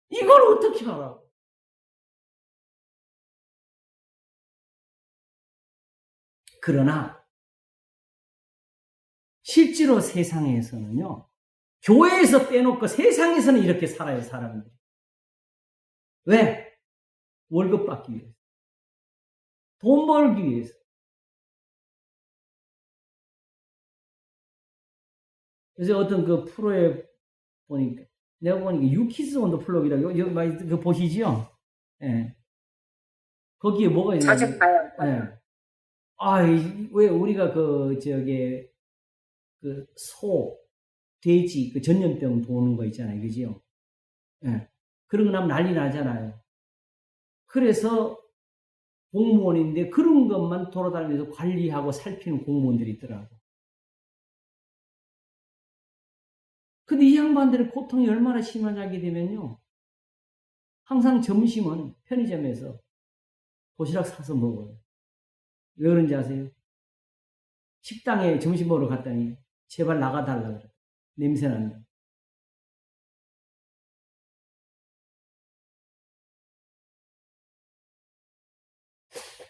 이걸 어떻게 하라고? 그러나 실제로 세상에서는요. 교회에서 빼놓고 세상에서는 이렇게 살아요. 사람들이. 왜? 월급 받기 위해서. 돈 벌기 위해서. 그래서 어떤 그 프로에 보니까 내가 보니까 유키즈 온 더 플럭이라고 여기 많이 그 보시죠? 예. 거기에 뭐가 있냐면
자주 봐요.
예. 왜 우리가 소, 돼지 그 전염병 도는 거 있잖아요. 그죠? 예. 그런 거 나면 난리 나잖아요. 그래서 공무원인데 그런 것만 돌아다니면서 관리하고 살피는 공무원들이 있더라고. 근데 이 양반들의 고통이 얼마나 심하게 되면요. 항상 점심은 편의점에서 도시락 사서 먹어요. 왜 그런지 아세요? 식당에 점심 먹으러 갔더니 제발 나가달라 그래. 냄새 난다.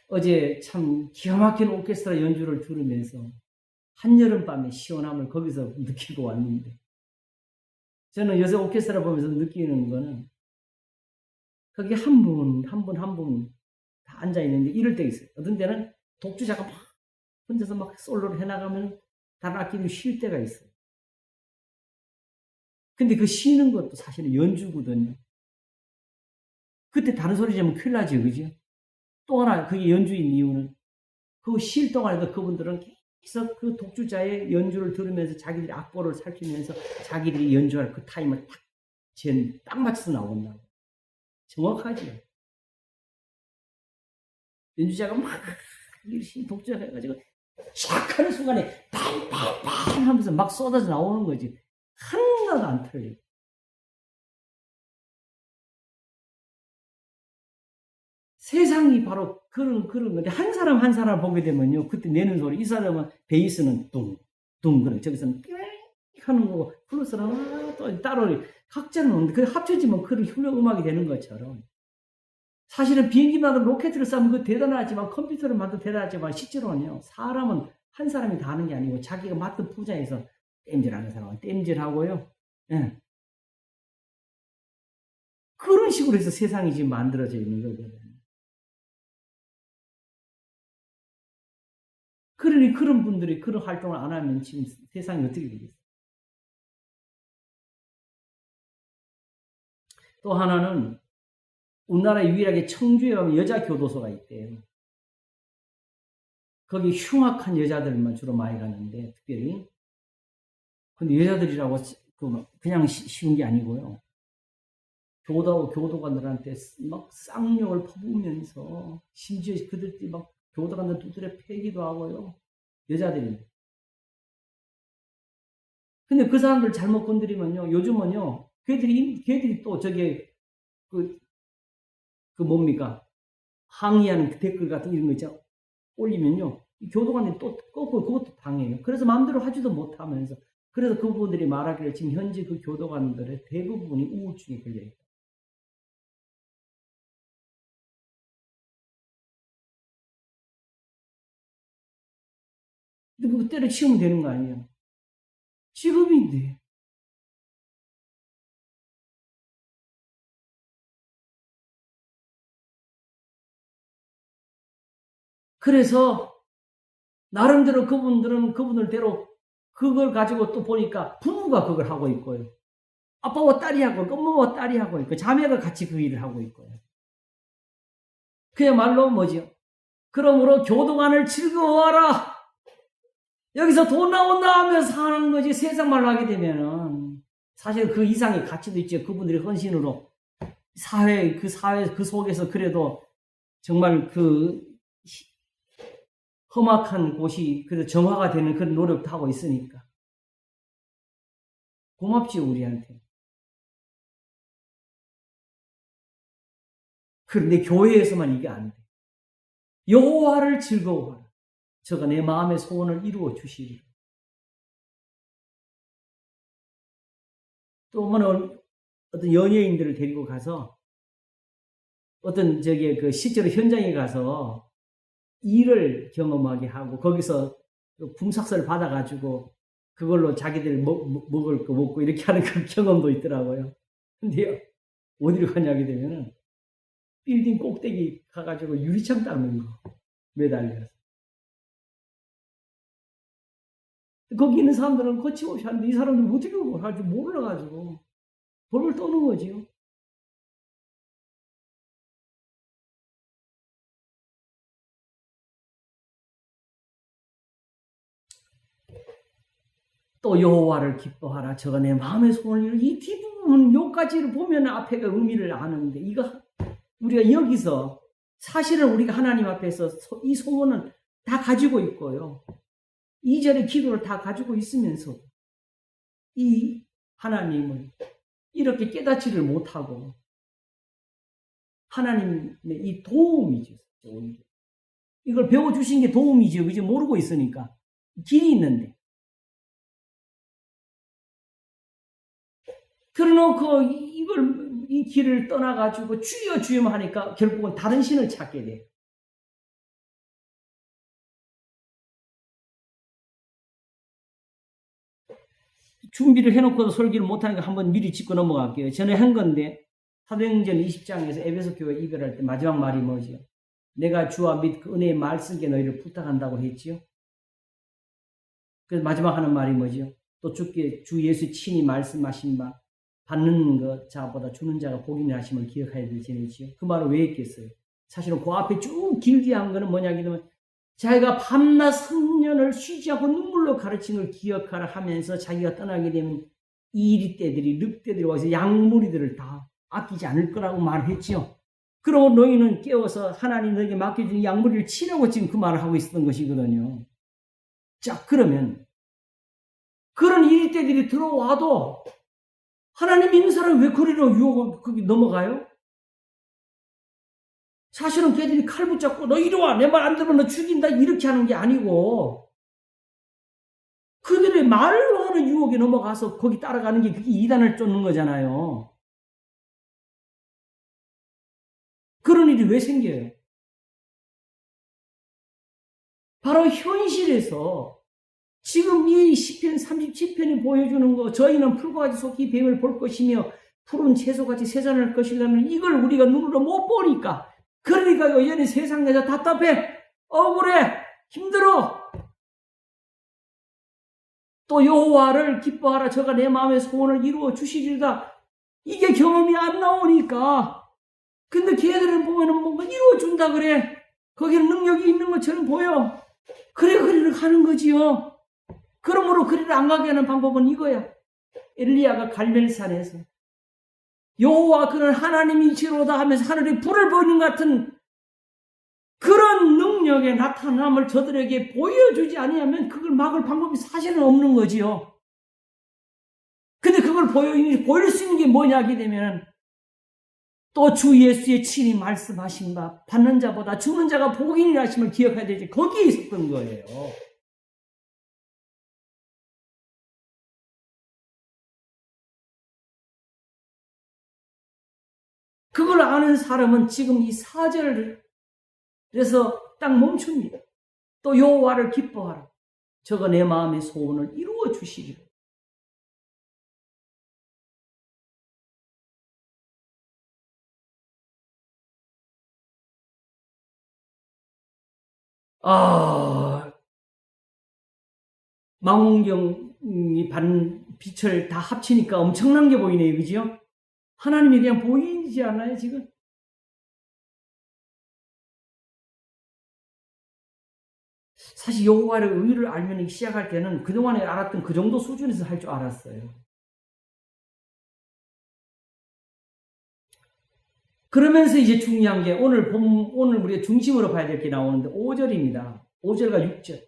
어제 참 기가 막힌 오케스트라 연주를 들으면서 한여름밤의 시원함을 거기서 느끼고 왔는데 저는 요새 오케스트라 보면서 느끼는 거는 거기 한 분 다 앉아있는데 이럴 때 있어요. 어떤 때는 독주자가 막 혼자서 막 솔로를 해나가면 다른 악기들이 쉴 때가 있어요. 근데 그 쉬는 것도 사실은 연주거든요. 그때 다른 소리 지르면 큰일 나죠. 그죠? 또 하나 그게 연주인 이유는 그 쉴 동안에도 그분들은 계속 그 독주자의 연주를 들으면서 자기들이 악보를 살피면서 자기들이 연주할 그 타임을 딱 맞춰서 나온다고. 정확하죠. 연주자가 막 열심히 독주해가지고 시작하는 순간에 팡팡팡 하면서 막 쏟아져 나오는 거지. 하나도 안 틀려. 세상이 바로 그런 건데 한 사람 한 사람 보게 되면요. 그때 내는 소리 이 사람은 베이스는 둥둥 그래. 저기서는 삐 하는 거고 플러스는 또 따로 각자는 없는데 그 합쳐지면 그런 훌륭 음악이 되는 것처럼 사실은 비행기 만들어 로켓을 쏘면 그 대단하지만 컴퓨터를 만들어 대단하지만 실제로는요. 사람은 한 사람이 다 하는 게 아니고 자기가 맡은 분야에서 땜질하는 사람은 땜질하고요. 예. 그런 식으로 해서 세상이 지금 만들어져 있는 거거든요. 그러니 그런 분들이 그런 활동을 안 하면 지금 세상이 어떻게 되겠어요? 또 하나는 우리나라에 유일하게 청주에 가면 여자 교도소가 있대요. 거기 흉악한 여자들만 주로 많이 가는데 특별히 근데 여자들이라고 그냥 쉬운 게 아니고요. 교도관들한테 막 쌍욕을 퍼부으면서 심지어 그들이 막 교도관들 두드려 패기도 하고요. 여자들이. 근데 그 사람들 잘못 건드리면요. 요즘은요. 걔들이 또 뭡니까? 항의하는 그 댓글 같은 이런 거 있죠. 올리면요. 교도관들이 또 거꾸로 그것도 당해요. 그래서 마음대로 하지도 못하면서. 그래서 그분들이 말하기를 지금 현재 그 교도관들의 대부분이 우울증에 걸려있다. 근데 그거 때려치우면 되는 거 아니에요? 직업인데. 그래서 나름대로 그분들대로 그걸 가지고 또 보니까 부부가 그걸 하고 있고요. 아빠와 딸이 하고 있고 엄마와 딸이 하고 있고 자매가 같이 그 일을 하고 있고요. 그야말로 뭐죠? 그러므로 교도관을 즐거워하라. 여기서 돈 나온다 하면서 사는 거지 세상 말로 하게 되면은 사실 그 이상의 가치도 있죠. 그분들이 헌신으로 사회 그 속에서 그래도 정말 그 험악한 곳이 그래도 정화가 되는 그런 노력도 하고 있으니까 고맙지 우리한테. 그런데 교회에서만 이게 안 돼. 여호와를 즐거워하라. 저가 내 마음의 소원을 이루어 주시리라. 또 어떤 연예인들을 데리고 가서 어떤 그 실제로 현장에 가서 일을 경험하게 하고 거기서 품삯을 받아가지고 그걸로 자기들 먹을 거 먹고 이렇게 하는 그 경험도 있더라고요. 근데요, 어디로 가냐게 되면은 빌딩 꼭대기 가가지고 유리창 닦는 거 매달려서. 거기 있는 사람들은 거침없이 하는데 이 사람들 어떻게 할지 몰라가지고 벌벌 떠는 거지요. 또 여호와를 기뻐하라. 저가 내 마음의 소원을 이 뒷부분 요까지를 보면 앞에가 의미를 아는데 이거 우리가 여기서 사실은 우리가 하나님 앞에서 이 소원은 다 가지고 있고요. 이전의 기도를 다 가지고 있으면서 이 하나님을 이렇게 깨닫지를 못하고 하나님의 이 도움이죠. 이걸 배워주신 게 도움이죠. 그죠? 모르고 있으니까. 길이 있는데. 그래놓고 이 길을 떠나가지고 주여 주여만 하니까 결국은 다른 신을 찾게 돼요. 준비를 해놓고도 설교를 못하니까 한번 미리 짚고 넘어갈게요. 전에 한 건데 사도행전 20장에서 에베소 교회 이별할 때 마지막 말이 뭐지요? 내가 주와 및 그 은혜의 말 쓰게 너희를 부탁한다고 했지요. 그래서 마지막 하는 말이 뭐지요? 또 주께 주 예수 친히 말씀하신 바 받는 것 자보다 주는 자가 복이 나심을 기억하여 되지요. 그 말을 왜 했겠어요? 사실은 그 앞에 쭉 길게 한 거는 뭐냐면 자기가 밤낮 3년을 쉬지 않고 눈물로 가르친 걸 기억하라 하면서 자기가 떠나게 되면 이리떼들이 늑대들이 와서 양무리들을 다 아끼지 않을 거라고 말했죠. 그러고 너희는 깨워서 하나님 너에게 맡겨준 양무리를 치려고 지금 그 말을 하고 있었던 것이거든요. 자, 그러면 그런 이리떼들이 들어와도 하나님 믿는 사람이 왜 그리로 유혹을 거기 넘어가요? 사실은 걔들이 칼 붙잡고 너 이리 와, 내 말 안 들으면 너 죽인다 이렇게 하는 게 아니고 그들의 말로 하는 유혹에 넘어가서 거기 따라가는 게 그게 이단을 쫓는 거잖아요. 그런 일이 왜 생겨요? 바로 현실에서 지금 이 시편 37편이 보여주는 거 저희는 풀과같이 속히 뱀을 볼 것이며 푸른 채소같이 세잔할 것이라면 이걸 우리가 눈으로 못 보니까 그러니까 여전히 세상 내서 답답해, 억울해, 힘들어. 또 여호와를 기뻐하라. 저가 내 마음의 소원을 이루어 주시리다. 이게 경험이 안 나오니까. 근데 걔들은 보면은 뭔가 이루어 준다 그래. 거기는 능력이 있는 것처럼 보여. 그래 그리를 가는 거지요. 그러므로 그리를 안 가게 하는 방법은 이거야. 엘리야가 갈멜산에서 여호와 그는 하나님이시로다 하면서 하늘에 불을 보이는 같은 그런 능력의 나타남을 저들에게 보여주지 아니하면 그걸 막을 방법이 사실은 없는 거지요. 근데 그걸 보일 수 있는 게 뭐냐게 되면 또 주 예수의 친히 말씀하신 바 받는 자보다 주는 자가 복이니 하심을 기억해야 되지. 거기에 있었던 거예요. 그걸 아는 사람은 지금 이 4절에서 딱 멈춥니다. 또 여호와를 기뻐하라. 저가 내 마음의 소원을 이루어 주시리라. 망원경이 받는 빛을 다 합치니까 엄청난 게 보이네요. 그죠? 하나님이 그냥 보이지 않아요, 지금? 사실 여호와의 의를 알면 시작할 때는 그동안에 알았던 그 정도 수준에서 할 줄 알았어요. 그러면서 이제 중요한 게 오늘 우리가 중심으로 봐야 될 게 나오는데 5절입니다. 5절과 6절.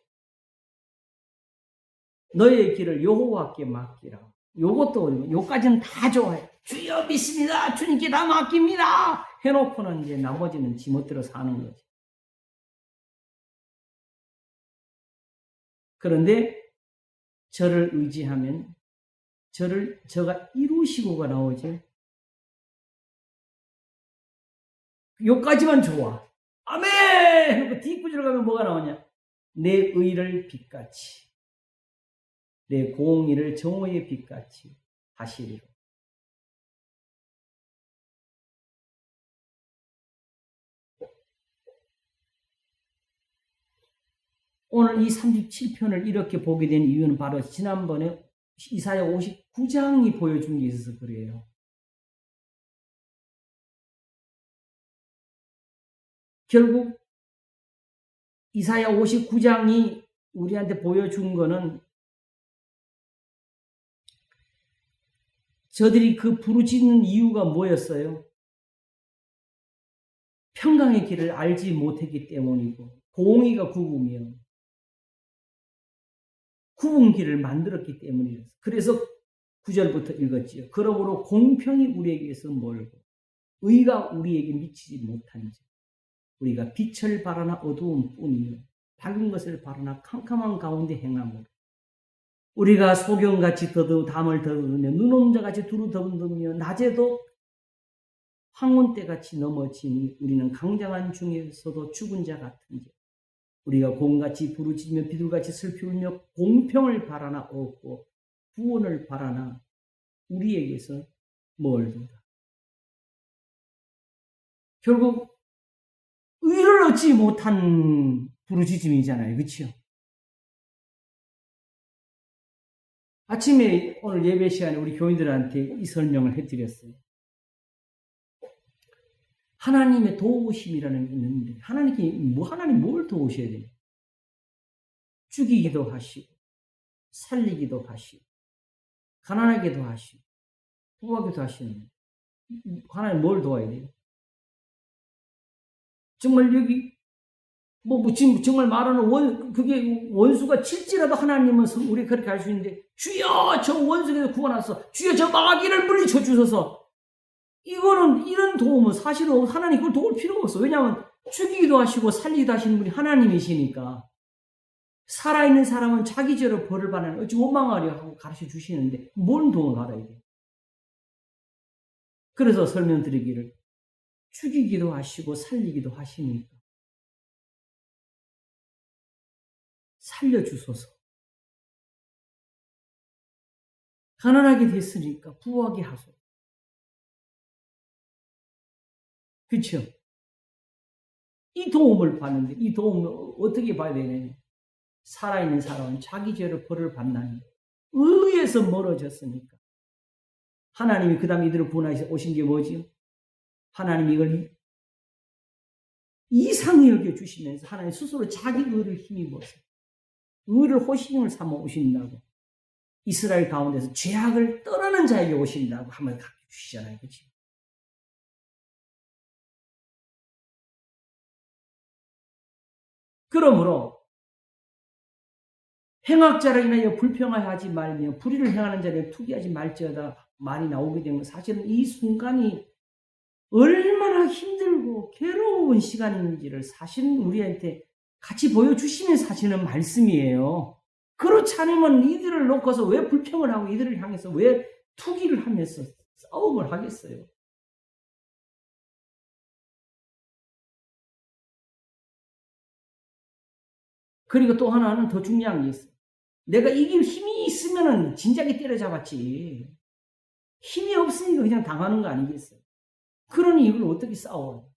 너의 길을 여호와께 맡기라. 요것도 요까지는 다 좋아요. 주여 믿습니다. 주님께 다 맡깁니다. 해놓고는 이제 나머지는 지멋대로 사는 거지. 그런데 저를 의지하면 저가 이루시고가 나오죠. 요까지만 좋아. 아멘! 그 뒷구절 가면 뭐가 나오냐? 내 의를 빛같이, 내 공의를 정오의 빛같이 하시리로. 오늘 이 37편을 이렇게 보게 된 이유는 바로 지난번에 이사야 59장이 보여준 게 있어서 그래요. 결국 이사야 59장이 우리한테 보여준 거는 저들이 그 부르짖는 이유가 뭐였어요? 평강의 길을 알지 못했기 때문이고 공의가 굽으며 굽은 길을 만들었기 때문이었어요. 그래서 9절부터 읽었지요. 그러므로 공평이 우리에게서 멀고 의가 우리에게 미치지 못한지 우리가 빛을 바라나 어두운 뿐이요 밝은 것을 바라나 캄캄한 가운데 행함으로 우리가 소경같이 담을 더듬으며 눈온자같이 두루 더듬으며 낮에도 황혼때같이 넘어지니 우리는 강장한 중에서도 죽은 자 같은지 우리가 곰같이 부르짖으며 비둘같이 슬피 울며 공평을 바라나 없고 구원을 바라나 우리에게서 멀도다. 결국 의를 얻지 못한 부르짖음이잖아요. 그렇죠? 아침에 오늘 예배 시간에 우리 교인들한테 이 설명을 해드렸어요. 하나님의 도우심이라는 게 있는데 하나님 뭘 도우셔야 돼요? 죽이기도 하시고 살리기도 하시고 가난하게도 하시고 부하게도 하시는 하나님 뭘 도와야 돼요? 정말 여기 지금 정말 말하는 그게 원수가 칠지라도 하나님은 우리 그렇게 할 수 있는데 주여 저 원수에서 구원하소서 주여 저 마귀를 물리쳐 주소서 이런 도움은 사실은 하나님 그걸 도울 필요가 없어. 왜냐하면 죽이기도 하시고 살리기도 하시는 분이 하나님이시니까 살아있는 사람은 자기 죄로 벌을 받는 어찌 원망하려 하고 가르쳐 주시는데 뭔 도움을 받아야 돼? 그래서 설명드리기를 죽이기도 하시고 살리기도 하시니까 살려주소서. 가난하게 됐으니까 부하게 하소서. 그렇죠? 이 도움을 받는데 이 도움을 어떻게 봐야 되느냐? 살아있는 사람은 자기 죄로 벌을 받나니 의에서 멀어졌으니까 하나님이 그 다음에 이들을 구원하셔서 오신 게 뭐지요? 하나님이 이걸 이상히 여겨주시면서 하나님 스스로 자기 의를 힘입어서 의를 호신을 삼아 오신다고 이스라엘 가운데서 죄악을 떠나는 자에게 오신다고 한번 가르쳐주시잖아요. 그렇죠? 그러므로 행악자를 인하여 불평하지 말며 불의를 행하는 자를 투기하지 말지어다 말이 나오게 되면 사실은 이 순간이 얼마나 힘들고 괴로운 시간인지를 사실은 우리한테 같이 보여주시는 사실은 말씀이에요. 그렇지 않으면 이들을 놓고서 왜 불평을 하고 이들을 향해서 왜 투기를 하면서 싸움을 하겠어요? 그리고 또 하나는 더 중요한 게 있어요. 내가 이길 힘이 있으면은 진작에 때려잡았지. 힘이 없으니까 그냥 당하는 거 아니겠어요? 그러니 이걸 어떻게 싸워요?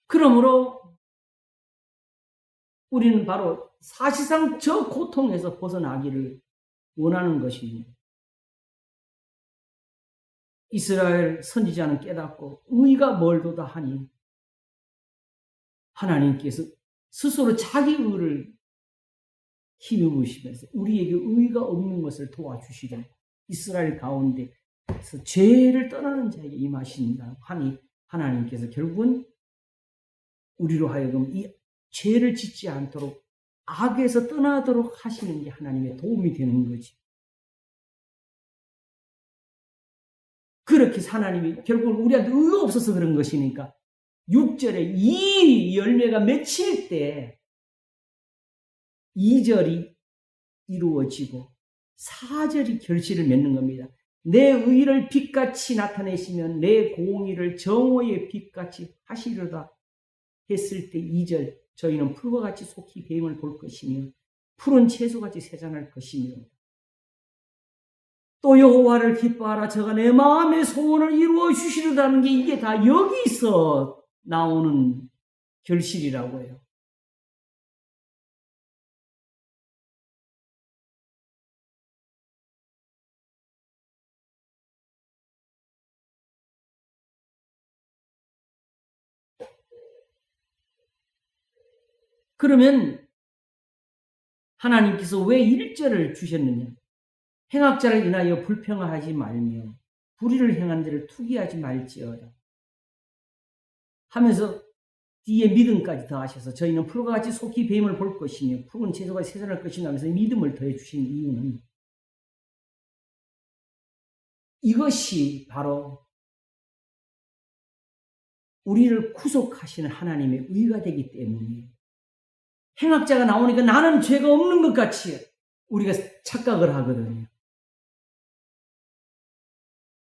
그러므로 우리는 바로 사실상 저 고통에서 벗어나기를 원하는 것입니다. 이스라엘 선지자는 깨닫고 의가 멀도다 하니 하나님께서 스스로 자기 의를 힘입으시면서 우리에게 의가 없는 것을 도와주시려 이스라엘 가운데서 죄를 떠나는 자에게 임하신다 하니 하나님께서 결국은 우리로 하여금 이 죄를 짓지 않도록 악에서 떠나도록 하시는 게 하나님의 도움이 되는 거지. 그렇게 하나님이 결국은 우리한테 의가 없어서 그런 것이니까 6절에 이 열매가 맺힐 때 2절이 이루어지고 4절이 결실을 맺는 겁니다. 내 의를 빛같이 나타내시면 내 공의를 정오의 빛같이 하시려다 했을 때 2절 저희는 풀과 같이 속히 뱀을 볼 것이며 푸른 채소같이 새장할 것이며 또 여호와를 기뻐하라 저가 내 마음의 소원을 이루어 주시려다는 게 이게 다 여기서 나오는 결실이라고 해요. 그러면 하나님께서 왜 1절을 주셨느냐? 행악자를 인하여 불평하지 말며 불의를 행한 자를 투기하지 말지어다 하면서 뒤에 믿음까지 더하셔서 저희는 풀과 같이 속히 뱀을 볼 것이며 푸른 채소가 세산할 것이며 하면서 믿음을 더해 주신 이유는 이것이 바로 우리를 구속하시는 하나님의 의가 되기 때문에 행악자가 나오니까 나는 죄가 없는 것 같이 우리가 착각을 하거든요.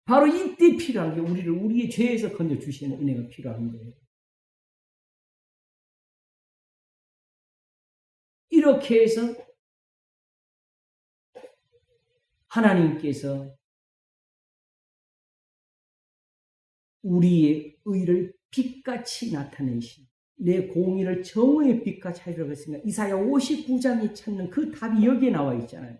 바로 이때 필요한 게 우리를 우리의 죄에서 건져주시는 은혜가 필요한 거예요. 이렇게 해서 하나님께서 우리의 의를 빛같이 나타내신 내 공의를 정오의 빛같이 하리라고 했으니까 이사야 59장이 찾는 그 답이 여기에 나와 있잖아요.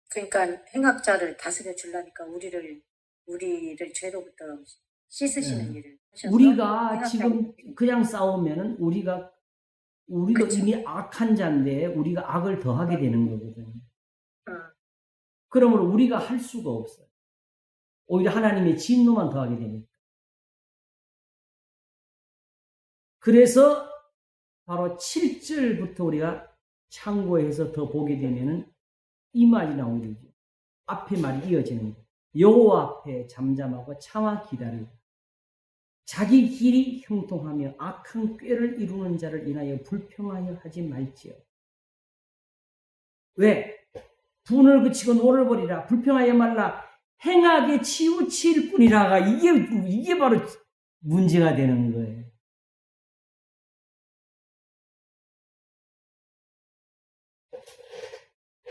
그러니까 행악자를 다스려 주려니까 우리를 죄로부터 씻으시는 일을 하셔서
우리가 지금
행악자를
그냥 싸우면은 우리가
그쵸.
이미 악한 자인데 우리가 악을 더하게 되는 거거든요.
어,
그러므로 우리가 할 수가 없어요. 오히려 하나님의 진노만 더하게 되니까. 그래서 바로 7절부터 우리가 참고해서 더 보게 되면은 이 말이 나오는 거죠. 앞에 말이 이어지는 거예요. 여호와 앞에 잠잠하고 참아 기다리고 자기 길이 형통하며 악한 꾀를 이루는 자를 인하여 불평하여 하지 말지어. 왜? 분을 그치고 노를 버리라. 불평하여 말라. 행하게 치우칠 뿐이라가 이게 바로 문제가 되는 거예요.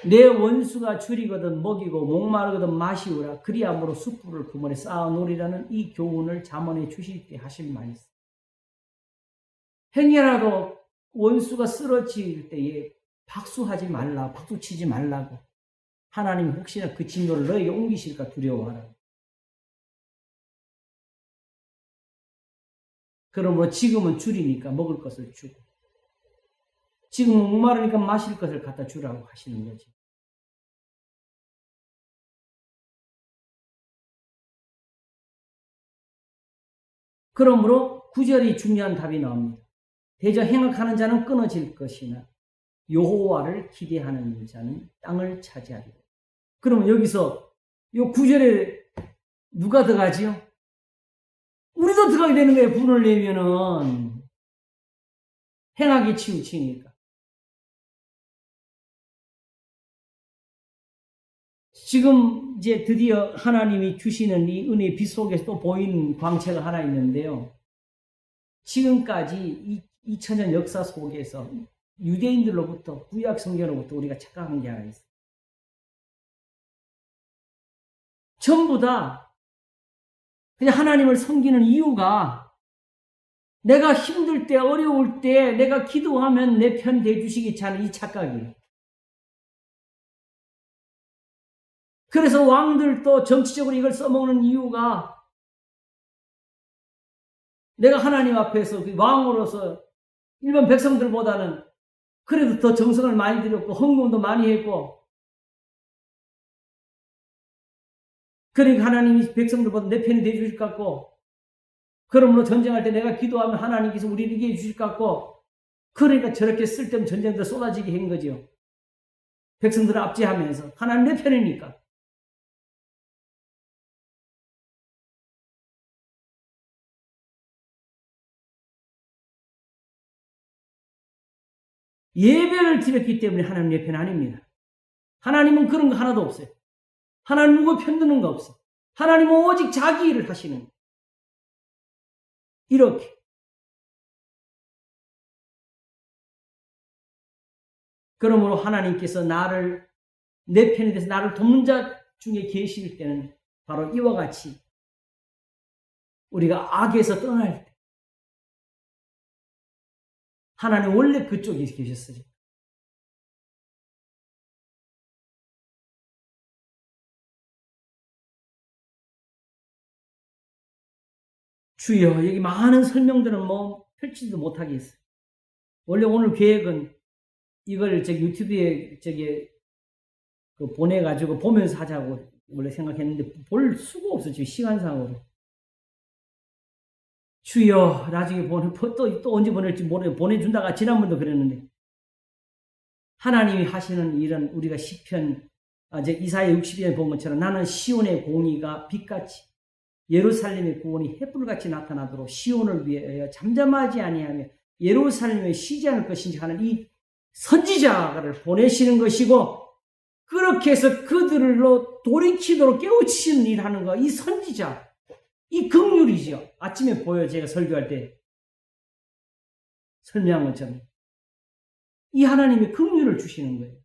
내 원수가 줄이거든 먹이고 목마르거든 마시우라. 그리함으로 숯불을 부문에 쌓아놓으리라는 이 교훈을 잠언에 주실 때 하실 말씀. 행여라도 원수가 쓰러질 때에 박수하지 말라. 박수치지 말라고. 하나님 혹시나 그 진노를 너에게 옮기실까 두려워하라. 그러므로 지금은 줄이니까 먹을 것을 주고 지금 목마르니까 마실 것을 갖다 주라고 하시는 거지. 그러므로 9절이 중요한 답이 나옵니다. 대저 행악하는 자는 끊어질 것이나 여호와를 기대하는 자는 땅을 차지하리라. 그러면 여기서 이 9절에 누가 들어가지요? 우리도 들어가게 되는 거예요. 분을 내면은 행악에 치우치니까. 지금 이제 드디어 하나님이 주시는 이 은혜의 빛 속에서 또 보이는 광채가 하나 있는데요. 지금까지 2000년 역사 속에서 유대인들로부터 구약 성경으로부터 우리가 착각한 게 하나 있어요. 전부 다 그냥 하나님을 섬기는 이유가 내가 힘들 때 어려울 때 내가 기도하면 내 편 대주시겠지 하는 이 착각이에요. 그래서 왕들도 정치적으로 이걸 써먹는 이유가 내가 하나님 앞에서 그 왕으로서 일반 백성들보다는 그래도 더 정성을 많이 들였고 헌금도 많이 했고 그러니까 하나님이 백성들보다 내 편이 되어 주실 것 같고 그러므로 전쟁할 때 내가 기도하면 하나님께서 우리를 이기해 주실 것 같고 그러니까 저렇게 쓸데없는 전쟁들 쏟아지게 한 거죠. 백성들을 압제하면서 하나님 내 편이니까. 예배를 드렸기 때문에 하나님 내 편 아닙니다. 하나님은 그런 거 하나도 없어요. 하나님 누구 편드는 거 없어요. 하나님은 오직 자기 일을 하시는 거예요. 이렇게. 그러므로 하나님께서 나를 내 편이 돼서 나를 돕는 자 중에 계실 때는 바로 이와 같이 우리가 악에서 떠날 때 하나님 원래 그쪽에 계셨어요. 주여 여기 많은 설명들은 뭐 펼치지도 못하겠어요. 원래 오늘 계획은 이걸 유튜브에 보내가지고 보면서 하자고 원래 생각했는데 볼 수가 없어 지금 시간상으로. 주여 나중에 또 언제 보낼지 모르겠어요. 보내준다가 지난번도 그랬는데 하나님이 하시는 일은 우리가 시편 이사야 60년에 본 것처럼 나는 시온의 공의가 빛같이 예루살렘의 구원이 햇불같이 나타나도록 시온을 위하여 잠잠하지 아니하며 예루살렘에 쉬지 않을 것인지 하는 이 선지자를 보내시는 것이고 그렇게 해서 그들로 돌이키도록 깨우치는 일을 하는 거 이 선지자 이 긍휼이죠. 아침에 보여 제가 설교할 때 설명한 것처럼 이 하나님이 긍휼을 주시는 거예요.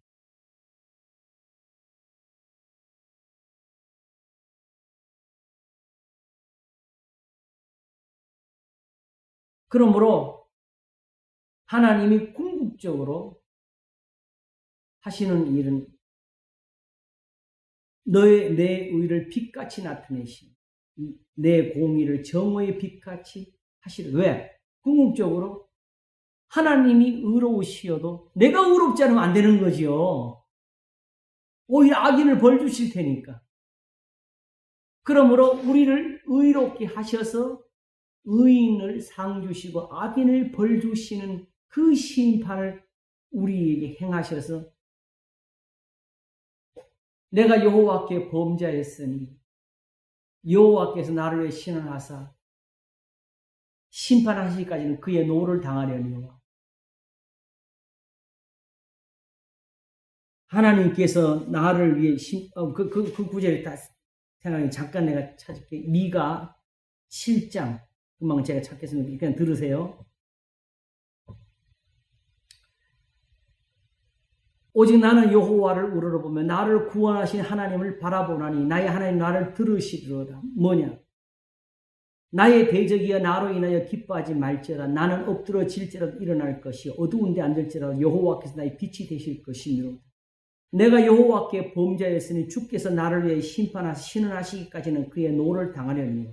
그러므로 하나님이 궁극적으로 하시는 일은 내 의를 빛같이 나타내시고 내 공의를 정오의 빛같이 하시려. 왜? 궁극적으로 하나님이 의로우시어도 내가 의롭지 않으면 안 되는 거죠. 오히려 악인을 벌 주실 테니까. 그러므로 우리를 의롭게 하셔서 의인을 상 주시고 악인을 벌 주시는 그 심판을 우리에게 행하셔서 내가 여호와께 범죄하였으니 여호와께서 나를 위해 신원하사 심판하시기까지는 그의 노를 당하려니와 하나님께서 나를 위해 그 구절을 다 생각해 잠깐 내가 찾을게. 미가 7장 금방 제가 찾겠습니다. 그냥 들으세요. 오직 나는 여호와를 우러러보며 나를 구원하신 하나님을 바라보나니 나의 하나님 나를 들으시리로다. 뭐냐? 나의 대적이여 나로 인하여 기뻐하지 말지어다. 나는 엎드러질지라도 일어날 것이요 어두운데 앉을지라도 여호와께서 나의 빛이 되실 것이므로다. 내가 여호와께 범죄하였으니 주께서 나를 위해 심판하시 신원하시기까지는 그의 노를 당하려니와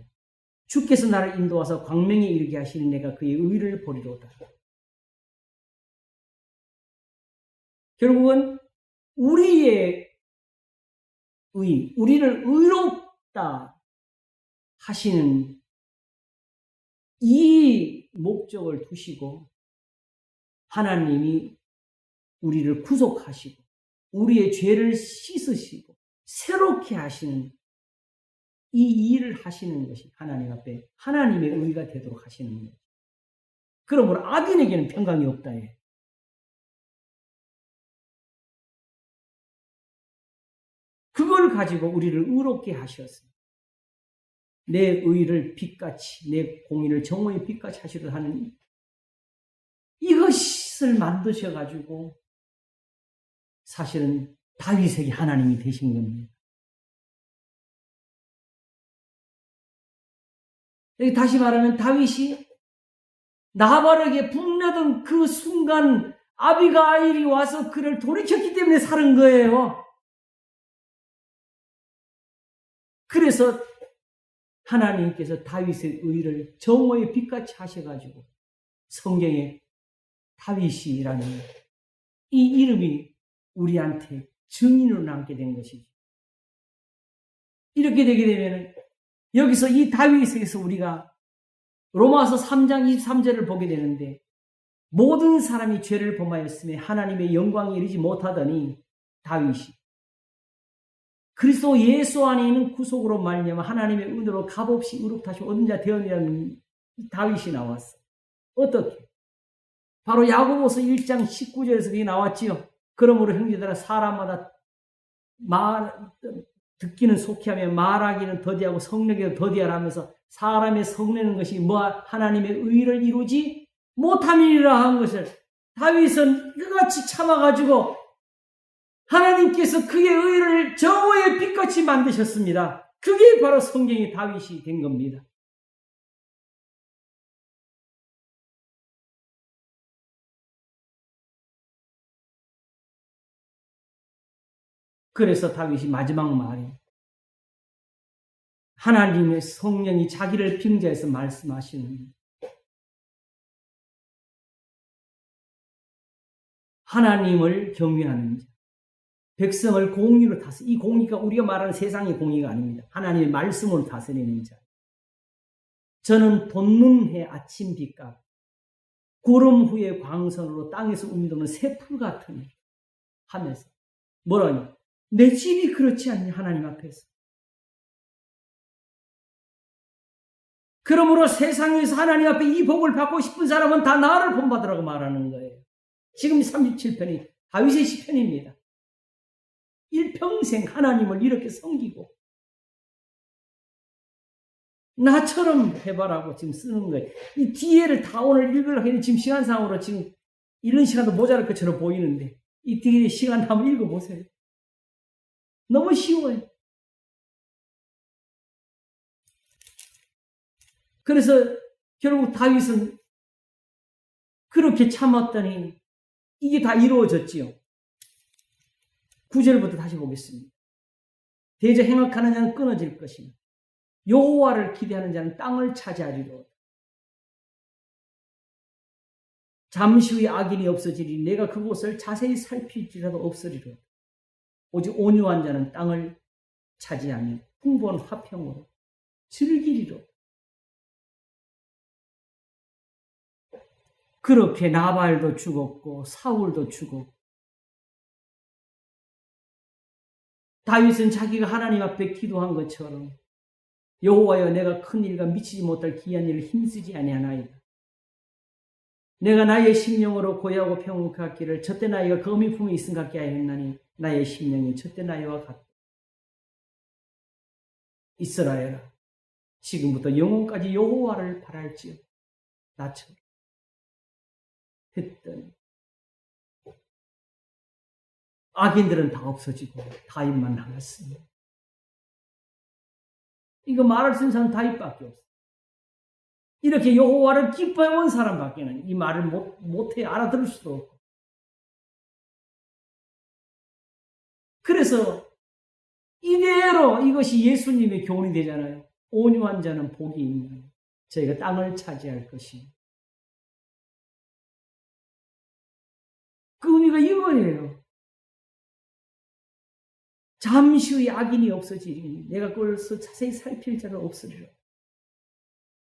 주께서 나를 인도하사 광명에 이르게 하시니 내가 그의 의를 보리로다. 결국은 우리의 의, 우리를 의롭다 하시는 이 목적을 두시고 하나님이 우리를 구속하시고 우리의 죄를 씻으시고 새롭게 하시는 이 일을 하시는 것이 하나님 앞에 하나님의 의가 되도록 하시는 거예요. 그러므로 악인에게는 평강이 없다. 그걸 가지고 우리를 의롭게 하셨습니다. 내 의를 빛같이 내 공의를 정오의 빛같이 하시려 하는 이것을 만드셔가지고 사실은 다윗에게 하나님이 되신 겁니다. 여기 다시 말하면 다윗이 나발에게 분노던 그 순간 아비가일이 와서 그를 돌이켰기 때문에 사는 거예요. 그래서 하나님께서 다윗의 의를 정오의 빛같이 하셔가지고 성경에 다윗이라는 이 이름이 우리한테 증인으로 남게 된 것이죠. 이렇게 되게 되면 여기서 이 다윗에서 우리가 로마서 3장 23절을 보게 되는데, 모든 사람이 죄를 범하였으며 하나님의 영광에 이르지 못하더니 다윗이 그리스도 예수 안에 있는 구속으로 말미암아 하나님의 은혜로 값없이 의롭다시고 얻은 자 되었느라는 다윗이 나왔어. 어떻게? 바로 야고보서 1장 19절에서 이게 나왔지요. 그러므로 형제들아, 사람마다 듣기는 속히하며 말하기는 더디하고 성내기는 더디하라 하면서 사람의 성내는 것이 하나님의 의를 이루지 못함이라 한 것을 다윗은 끝같이 참아가지고 하나님께서 그의 의를 정오의 빛같이 만드셨습니다. 그게 바로 성경의 다윗이 된 겁니다. 그래서 다윗이 마지막 말이 하나님의 성령이 자기를 빙자해서 말씀하시는, 하나님을 경외하는 자, 백성을 공의로 다스리는, 이 공의가 우리가 말하는 세상의 공의가 아닙니다. 하나님의 말씀으로 다스리는 자. 저는 돋는 해 아침 빛과 구름 후의 광선으로 땅에서 움도는 새풀 같으니 하면서 뭐라니? 내 집이 그렇지 않니 하나님 앞에서. 그러므로 세상에서 하나님 앞에 이 복을 받고 싶은 사람은 다 나를 본받으라고 말하는 거예요. 지금 37편이 다윗의 시편입니다. 일평생 하나님을 이렇게 섬기고 나처럼 해봐라고 지금 쓰는 거예요. 이 뒤에를 다 오늘 읽으려고 했는데 지금 시간상으로 지금 이런 시간도 모자랄 것처럼 보이는데 이 뒤에 시간 한번 읽어보세요. 너무 쉬워요. 그래서 결국 다윗은 그렇게 참았더니 이게 다 이루어졌지요. 9절부터 다시 보겠습니다. 대저 행악하는 자는 끊어질 것이며 여호와를 기대하는 자는 땅을 차지하리로다. 잠시 후에 악인이 없어지리니 내가 그곳을 자세히 살필지라도 없으리로다. 오직 온유한 자는 땅을 차지하며 풍부한 화평으로 즐기리로다. 그렇게 나발도 죽었고 사울도 죽었고 다윗은 자기가 하나님 앞에 기도한 것처럼 여호와여, 내가 큰 일과 미치지 못할 기이한 일을 힘쓰지 아니하나이다. 내가 나의 심령으로 고요하고 평안하기를 젖된 아이가 거미 품에 있음 같게 하였나니 나의 심령이 젖된 아이와 같다. 이스라엘아, 지금부터 영원까지 여호와를 바랄지어다. 나처럼 했더니 악인들은 다 없어지고 다윗만 남았습니다. 이거 말할 수 있는 사람은 다윗밖에 없어요. 이렇게 여호와를 기뻐해온 사람밖에는 이 말을 못해 알아들을 수도 없고. 그래서 이대로 이것이 예수님의 교훈이 되잖아요. 온유한 자는 복이 있는 저희가 땅을 차지할 것이. 그 의미가 이거예요. 잠시 후에 악인이 없어지리니 내가 그걸 자세히 살필 자는 없으리라.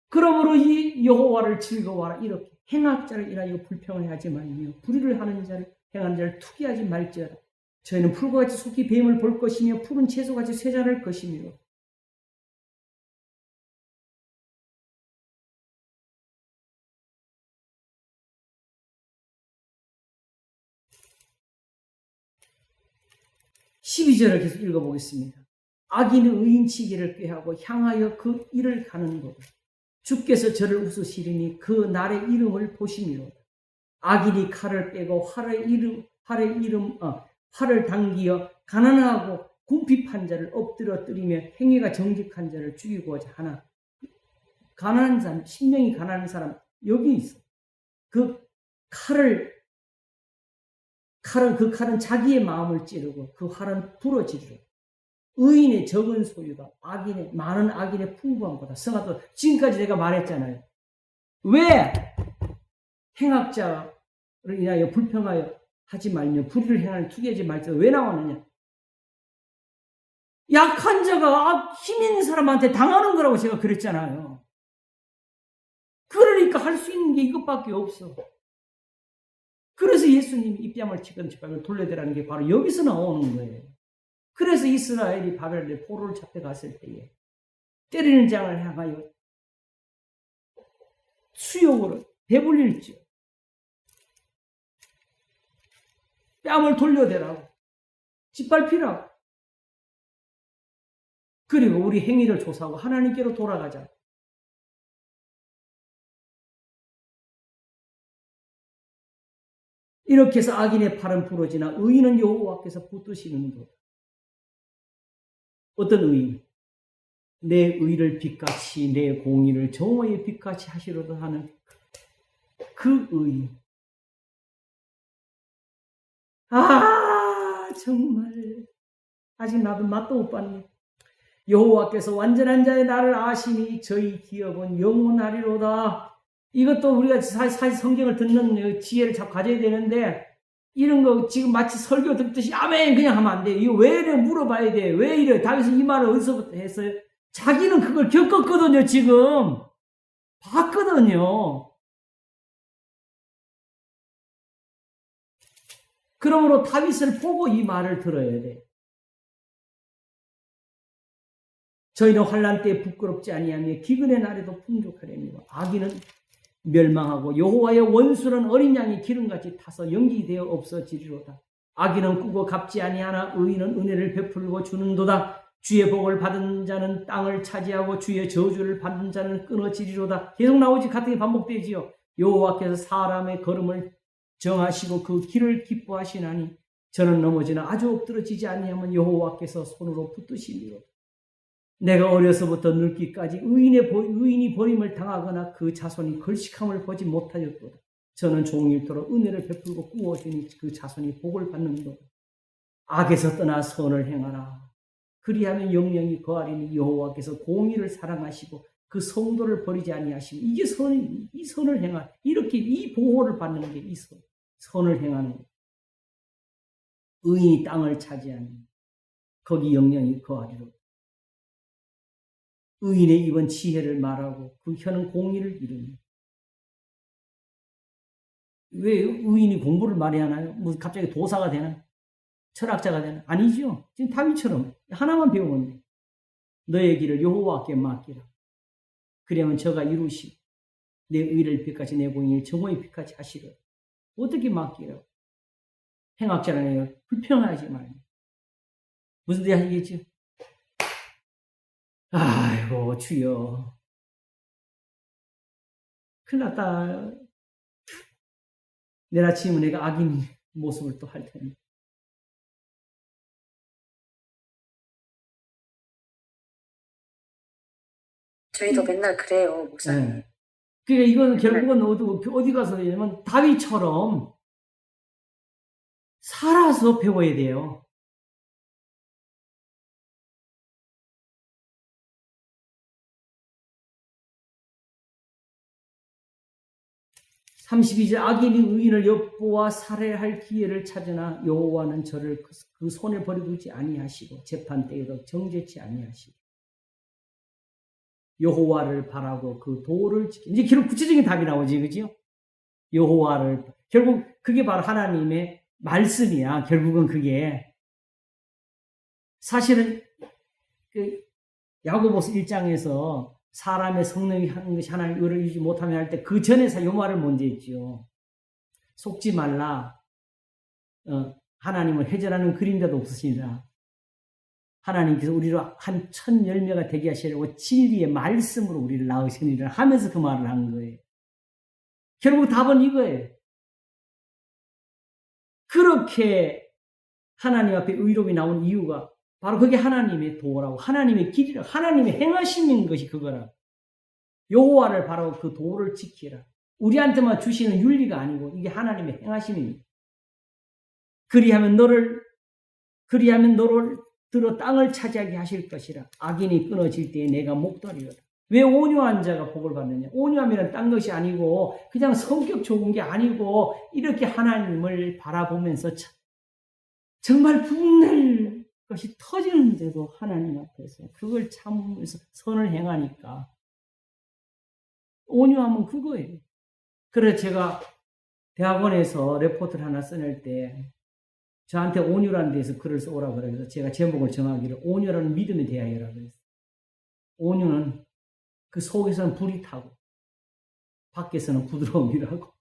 그러므로 이 여호와를 즐거워하라. 이렇게 행악자를 인하여 불평을 하지 말며 불의를 하는 자를 행하는 자를 투기하지 말지어다. 저희는 풀과 같이 속히 뱀을 볼 것이며 푸른 채소같이 쇠잔할 것이며. (12절을) 계속 읽어보겠습니다. 악인의 의인치기를 꾀하고 향하여 그 일을 가는도다. 주께서 저를 웃으시리니 그 날의 이름을 보심이로다. 악인이 칼을 빼고 활을 당기어 가난하고 궁핍한 자를 엎드려 뜨리며 행위가 정직한 자를 죽이고자 하나. 가난한 사람, 심령이 가난한 사람 여기 있어. 그 칼은 자기의 마음을 찌르고 그 활은 부러지리로. 의인의 적은 소유가 악인의 많은 악인의 풍부함보다 성하다. 지금까지 내가 말했잖아요. 왜 행악자를 인하여 불평하여 하지 말며 불의를 행하는 투기하지 말자 왜 나왔느냐? 약한 자가 힘 있는 사람한테 당하는 거라고 제가 그랬잖아요. 그러니까 할 수 있는 게 이것밖에 없어. 그래서 예수님이 입뺨을 치건 뒷발을 돌려대라는 게 바로 여기서 나오는 거예요. 그래서 이스라엘이 바벨론에 포로를 잡혀갔을 때에 때리는 장을 향하여 수욕으로 배불릴지어 뺨을 돌려대라고 짓밟히라고 그리고 우리 행위를 조사하고 하나님께로 돌아가자. 이렇게 해서 악인의 팔은 부러지나 의인은 여호와께서 붙드시는도다. 어떤 의인? 내 의를 빛같이 내 공의를 정오의 빛같이 하시려다 하는 그 의인. 정말 아직 나도 맛도 못 봤네. 여호와께서 완전한 자의 나를 아시니 저희 기업은 영원하리로다. 이것도 우리가 사실 성경을 듣는 지혜를 잘 가져야 되는데 이런 거 지금 마치 설교 듣듯이 아멘 그냥 하면 안 돼. 이거 왜 이래 물어봐야 돼. 왜 이래. 다윗은 이 말을 어디서부터 했어요? 자기는 그걸 겪었거든요. 지금 봤거든요. 그러므로 다윗을 보고 이 말을 들어야 돼. 저희는 환난 때에 부끄럽지 아니하며 기근의 날에도 풍족하려니와 악인은 멸망하고 여호와의 원수는 어린 양이 기름같이 타서 연기되어 없어지리로다. 악인은 꾸고 갚지 아니하나 의인은 은혜를 베풀고 주는도다. 주의 복을 받은 자는 땅을 차지하고 주의 저주를 받은 자는 끊어지리로다. 계속 나오지. 같은 게 반복되지요. 여호와께서 사람의 걸음을 정하시고 그 길을 기뻐하시나니 저는 넘어지나 아주 엎드러지지 아니하면 여호와께서 손으로 붙드시리로다. 내가 어려서부터 늙기까지 의인이 버림을 당하거나 그 자손이 걸식함을 보지 못하였도다. 저는 종일토록 은혜를 베풀고 꾸어주니 그 자손이 복을 받는도다. 악에서 떠나 선을 행하라. 그리하면 영영이 거하리니 여호와께서 공의를 사랑하시고 그 성도를 버리지 아니하시고 이게 이 선을 행하 이렇게 이 보호를 받는 게 이 선을 행하는 것. 의인이 땅을 차지하니 거기 영영이 거하리로다. 의인의 입은 지혜를 말하고 그 혀는 공의를 이루니. 왜 의인이 공부를 많이 하나요? 무슨 갑자기 도사가 되나? 철학자가 되나? 아니죠. 지금 다윗처럼 하나만 배우면 돼. 너의 길을 여호와께 맡기라. 그러면 저가 이루시고 내 의를 빛같이 내 공의를 정오의 빛같이 하시라. 어떻게 맡기라? 행악자라네요. 불평하지 말고. 무슨 뜻이 하시겠죠? 아이고 주여 큰일 났다. 내일 아침에 내가 악인 모습을 또 할 텐데.
저희도 맨날 그래요, 목사님.
네. 그러니까 이건 결국은 어디 가서 되냐면 다윗처럼 살아서 배워야 돼요. 32절 악인이 의인을 엿보아 살해할 기회를 찾으나 여호와는 저를 그 손에 버려두지 아니하시고 재판 때에도 정죄치 아니하시고 여호와를 바라고 그 도를 지키. 이제 결국 구체적인 답이 나오지, 그죠? 여호와를 결국 그게 바로 하나님의 말씀이야. 결국은 그게 사실은 그 야고보서 1장에서 사람의 성능이 하는 것이 하나님 의를 이루지 못하며 할 때 그 전에서 요 말을 먼저 했죠. 속지 말라. 하나님을 회전하는 그림자도 없으시니라. 하나님께서 우리로 한 천 열매가 되게 하시려고 진리의 말씀으로 우리를 낳으시니라 하면서 그 말을 한 거예요. 결국 답은 이거예요. 그렇게 하나님 앞에 의로움이 나온 이유가 바로 그게 하나님의 도라고 하나님의 길이라고 하나님의 행하시는 것이 그거라. 여호와를 바라고 그 도를 지키라. 우리한테만 주시는 윤리가 아니고 이게 하나님의 행하심입니다. 그리하면 너를 들어 땅을 차지하게 하실 것이라. 악인이 끊어질 때에 내가 목도하리로다. 왜 온유한 자가 복을 받느냐? 온유함이란 딴 것이 아니고 그냥 성격 좋은 게 아니고 이렇게 하나님을 바라보면서 정말 분낼 것이 터지는데도 하나님 앞에서 그걸 참으면서 선을 행하니까 온유함은 그거예요. 그래서 제가 대학원에서 레포트를 하나 써낼 때 저한테 온유라는 데서 글을 써오라고 그래서 제가 제목을 정하기를 온유라는 믿음에 대하여라고 그랬어요. 온유는 그 속에서는 불이 타고 밖에서는 부드러움이라고.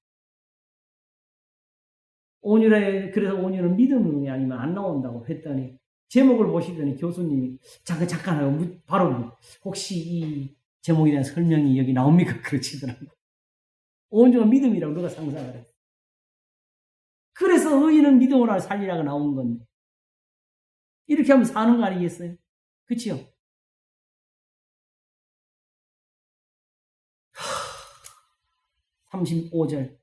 그래서 온유는 믿음이 아니면 안 나온다고 했더니 제목을 보시더니 교수님이 잠깐 하고 바로 혹시 이 제목에 대한 설명이 여기 나옵니까? 그러시더라고요. 온유가 믿음이라고 누가 상상을 했어요. 그래서 의인은 믿음으로 살리라고 나온 건데 이렇게 하면 사는 거 아니겠어요? 그치요? 35절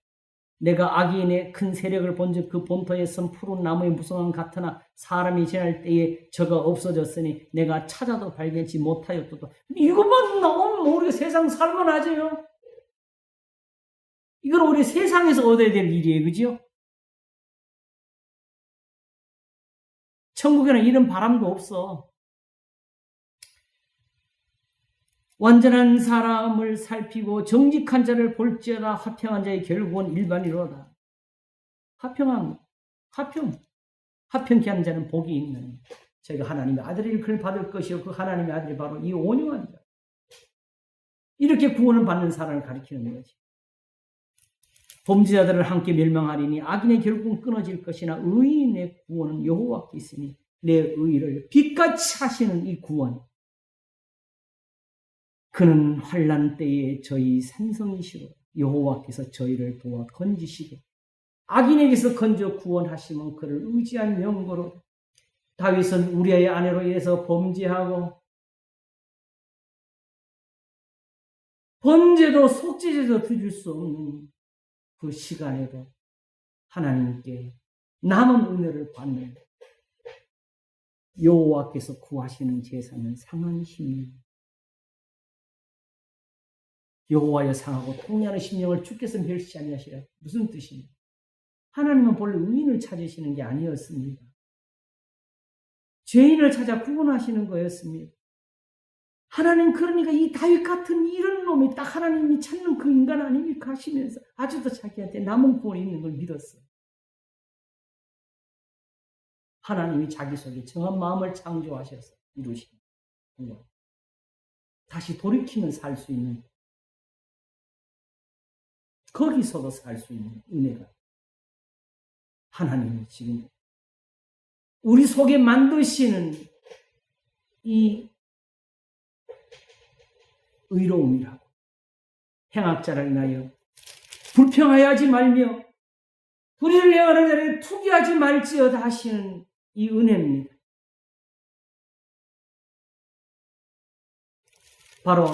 내가 악인의 큰 세력을 본즉 그 본토에 선 푸른 나무의 무성함 같으나 사람이 지날 때에 저가 없어졌으니 내가 찾아도 발견치 못하였도다. 이것만 나오면 우리가 세상 살만하지요. 이건 우리 세상에서 얻어야 될 일이에요. 그죠? 천국에는 이런 바람도 없어. 완전한 사람을 살피고 정직한 자를 볼지어다. 화평한 자의 결국은 일반이로다. 화평케 하는 자는 복이 있는 저희가 하나님의 아들의 일컬 받을 것이요 그 하나님의 아들이 바로 이 온유한 자. 이렇게 구원을 받는 사람을 가리키는 거지. 범죄자들을 함께 멸망하리니 악인의 결국은 끊어질 것이나 의인의 구원은 여호와께 있으니 내 의를 빛같이 하시는 이 구원. 그는 환난 때에 저희 산성이시로 여호와께서 저희를 도와 건지시게 악인에게서 건져 구원하시면 그를 의지한 명거로 다윗은 우리아의 아내로 인해서 범죄하고 번제도 속죄제도 드릴 수 없는 그 시간에도 하나님께 남은 은혜를 받는 여호와께서 구하시는 제사는 상한 심령 여호와여 상하고 통렬한 심령을 주께서 멸시 아니하시라. 무슨 뜻입니까? 하나님은 본래 의인을 찾으시는 게 아니었습니다. 죄인을 찾아 구원하시는 거였습니다. 하나님 그러니까 이 다윗 같은 이런 놈이 딱 하나님이 찾는 그 인간 아닙니까 하시면서 아주도 자기한테 남은 구원이 있는 걸 믿었어요. 하나님이 자기 속에 정한 마음을 창조하셔서 이루시는 거. 다시 돌이키면 살 수 있는 거기서도 살 수 있는 은혜가 하나님이 지금 우리 속에 만드시는 이 의로움이라고 행악자를 인하여 불평하여 하지 말며 불의를 행하는 자를 투기하지 말지어다 하시는 이 은혜입니다. 바로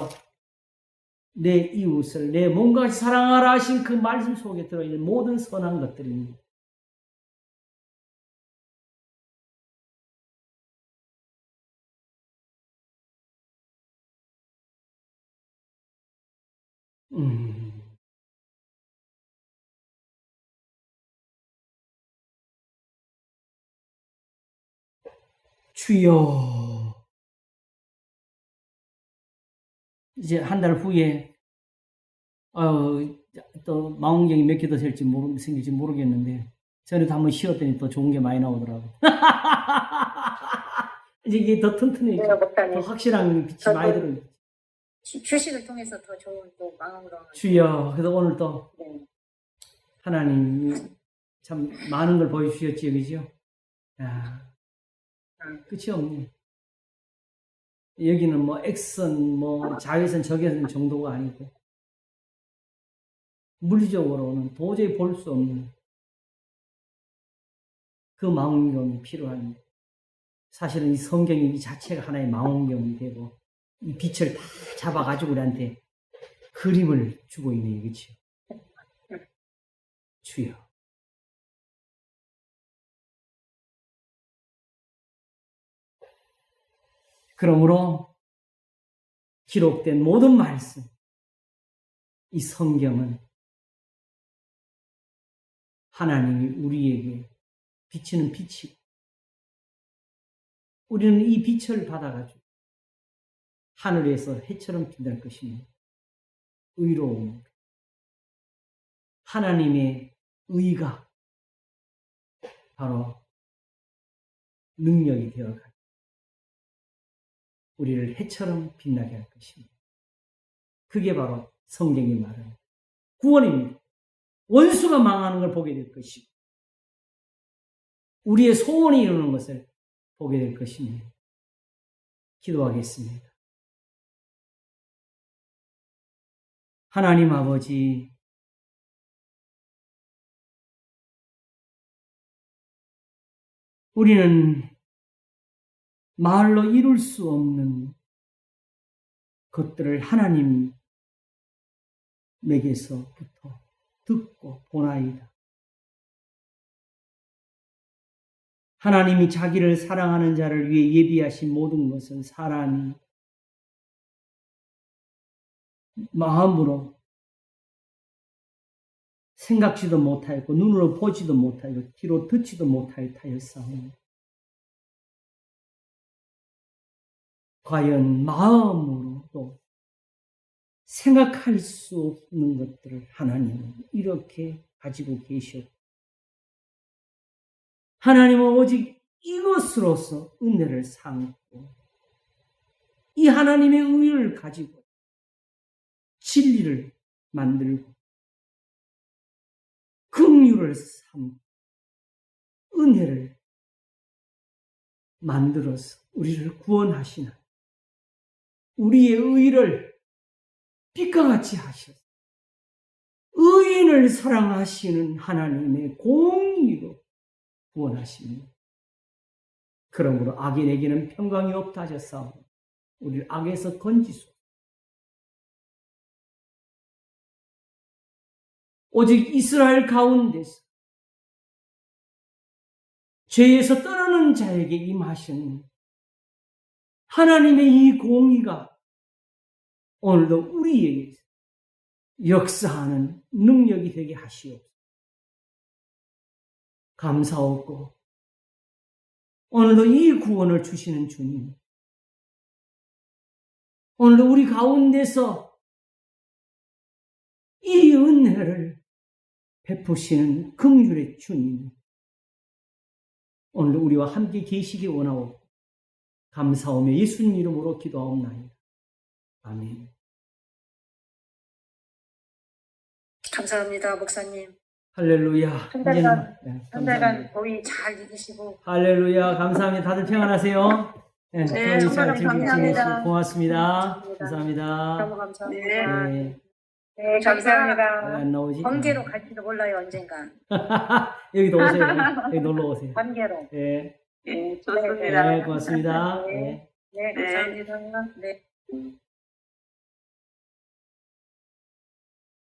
내 이웃을 내 몸과 같이 사랑하라 하신 그 말씀 속에 들어있는 모든 선한 것들입니다. 주여 이제 한 달 후에 또 망원경이 몇 개 더 생길지 모르겠는데 전에도 한번 쉬었더니 또 좋은 게 많이 나오더라고. 이제 이게 더 튼튼해져. 더 확실한 빛이 많이 들어.
휴식을 통해서 더 좋은 또 마음으로.
주여. 그래서 오늘 또
네.
하나님이 참 많은 걸 보여주셨지요, 그죠? 야, 끝이 없네. 여기는 뭐 X선, 뭐 자외선, 적외선 정도가 아니고 물리적으로는 도저히 볼 수 없는 그 망원경이 필요합니다. 사실은 이 성경이 이 자체가 하나의 망원경이 되고 이 빛을 다 잡아가지고 우리한테 그림을 주고 있네요. 그렇죠? 주여. 그러므로 기록된 모든 말씀, 이 성경은 하나님이 우리에게 비치는 빛이고, 우리는 이 빛을 받아가지고 하늘에서 해처럼 빛날 것입니다. 의로움, 하나님의 의가 바로 능력이 되어가 우리를 해처럼 빛나게 할 것입니다. 그게 바로 성경이 말하는 구원입니다. 원수가 망하는 걸 보게 될 것이고 우리의 소원이 이루는 것을 보게 될 것입니다. 기도하겠습니다. 하나님 아버지, 우리는 말로 이룰 수 없는 것들을 하나님에게서부터 듣고 보나이다. 하나님이 자기를 사랑하는 자를 위해 예비하신 모든 것은 사람이 마음으로 생각지도 못하였고 눈으로 보지도 못하였고 귀로 듣지도 못하였사오니 과연 마음으로도 생각할 수 없는 것들을 하나님은 이렇게 가지고 계셨고 하나님은 오직 이것으로서 은혜를 삼고 이 하나님의 의를 가지고 진리를 만들고 긍휼을 삼고 은혜를 만들어서 우리를 구원하시나 우리의 의를 빛과 같이 하셔서 의인을 사랑하시는 하나님의 공의로 구원하십니다. 그러므로 악인에게는 평강이 없다 하셨사오니 우리를 악에서 건지소. 오직 이스라엘 가운데서 죄에서 떠나는 자에게 임하신 하나님의 이 공의가 오늘도 우리에게 역사하는 능력이 되게 하시옵소서. 감사하고 오늘도 이 구원을 주시는 주님, 오늘도 우리 가운데서 이 은혜를 베푸시는 긍휼의 주님, 오늘도 우리와 함께 계시기 원하옵고 감사하며 예수님 이름으로 기도하옵나이다. 아멘.
감사합니다, 목사님.
할렐루야.
한 달간 더위 잘 이기시고.
할렐루야. 감사합니다. 다들 평안하세요. 네,
네,
잘
감사합니다.
고맙습니다. 감사합니다.
너무 감사합니다.
네.
네, 감사합니다.
안 나오지?
번개로 갈지도 몰라요, 언젠가.
여기도 오세요. 여기 놀러 오세요.
번개로.
네.
네, 좋습니다.
네, 고맙습니다. 네.
네, 감사합니다. 네.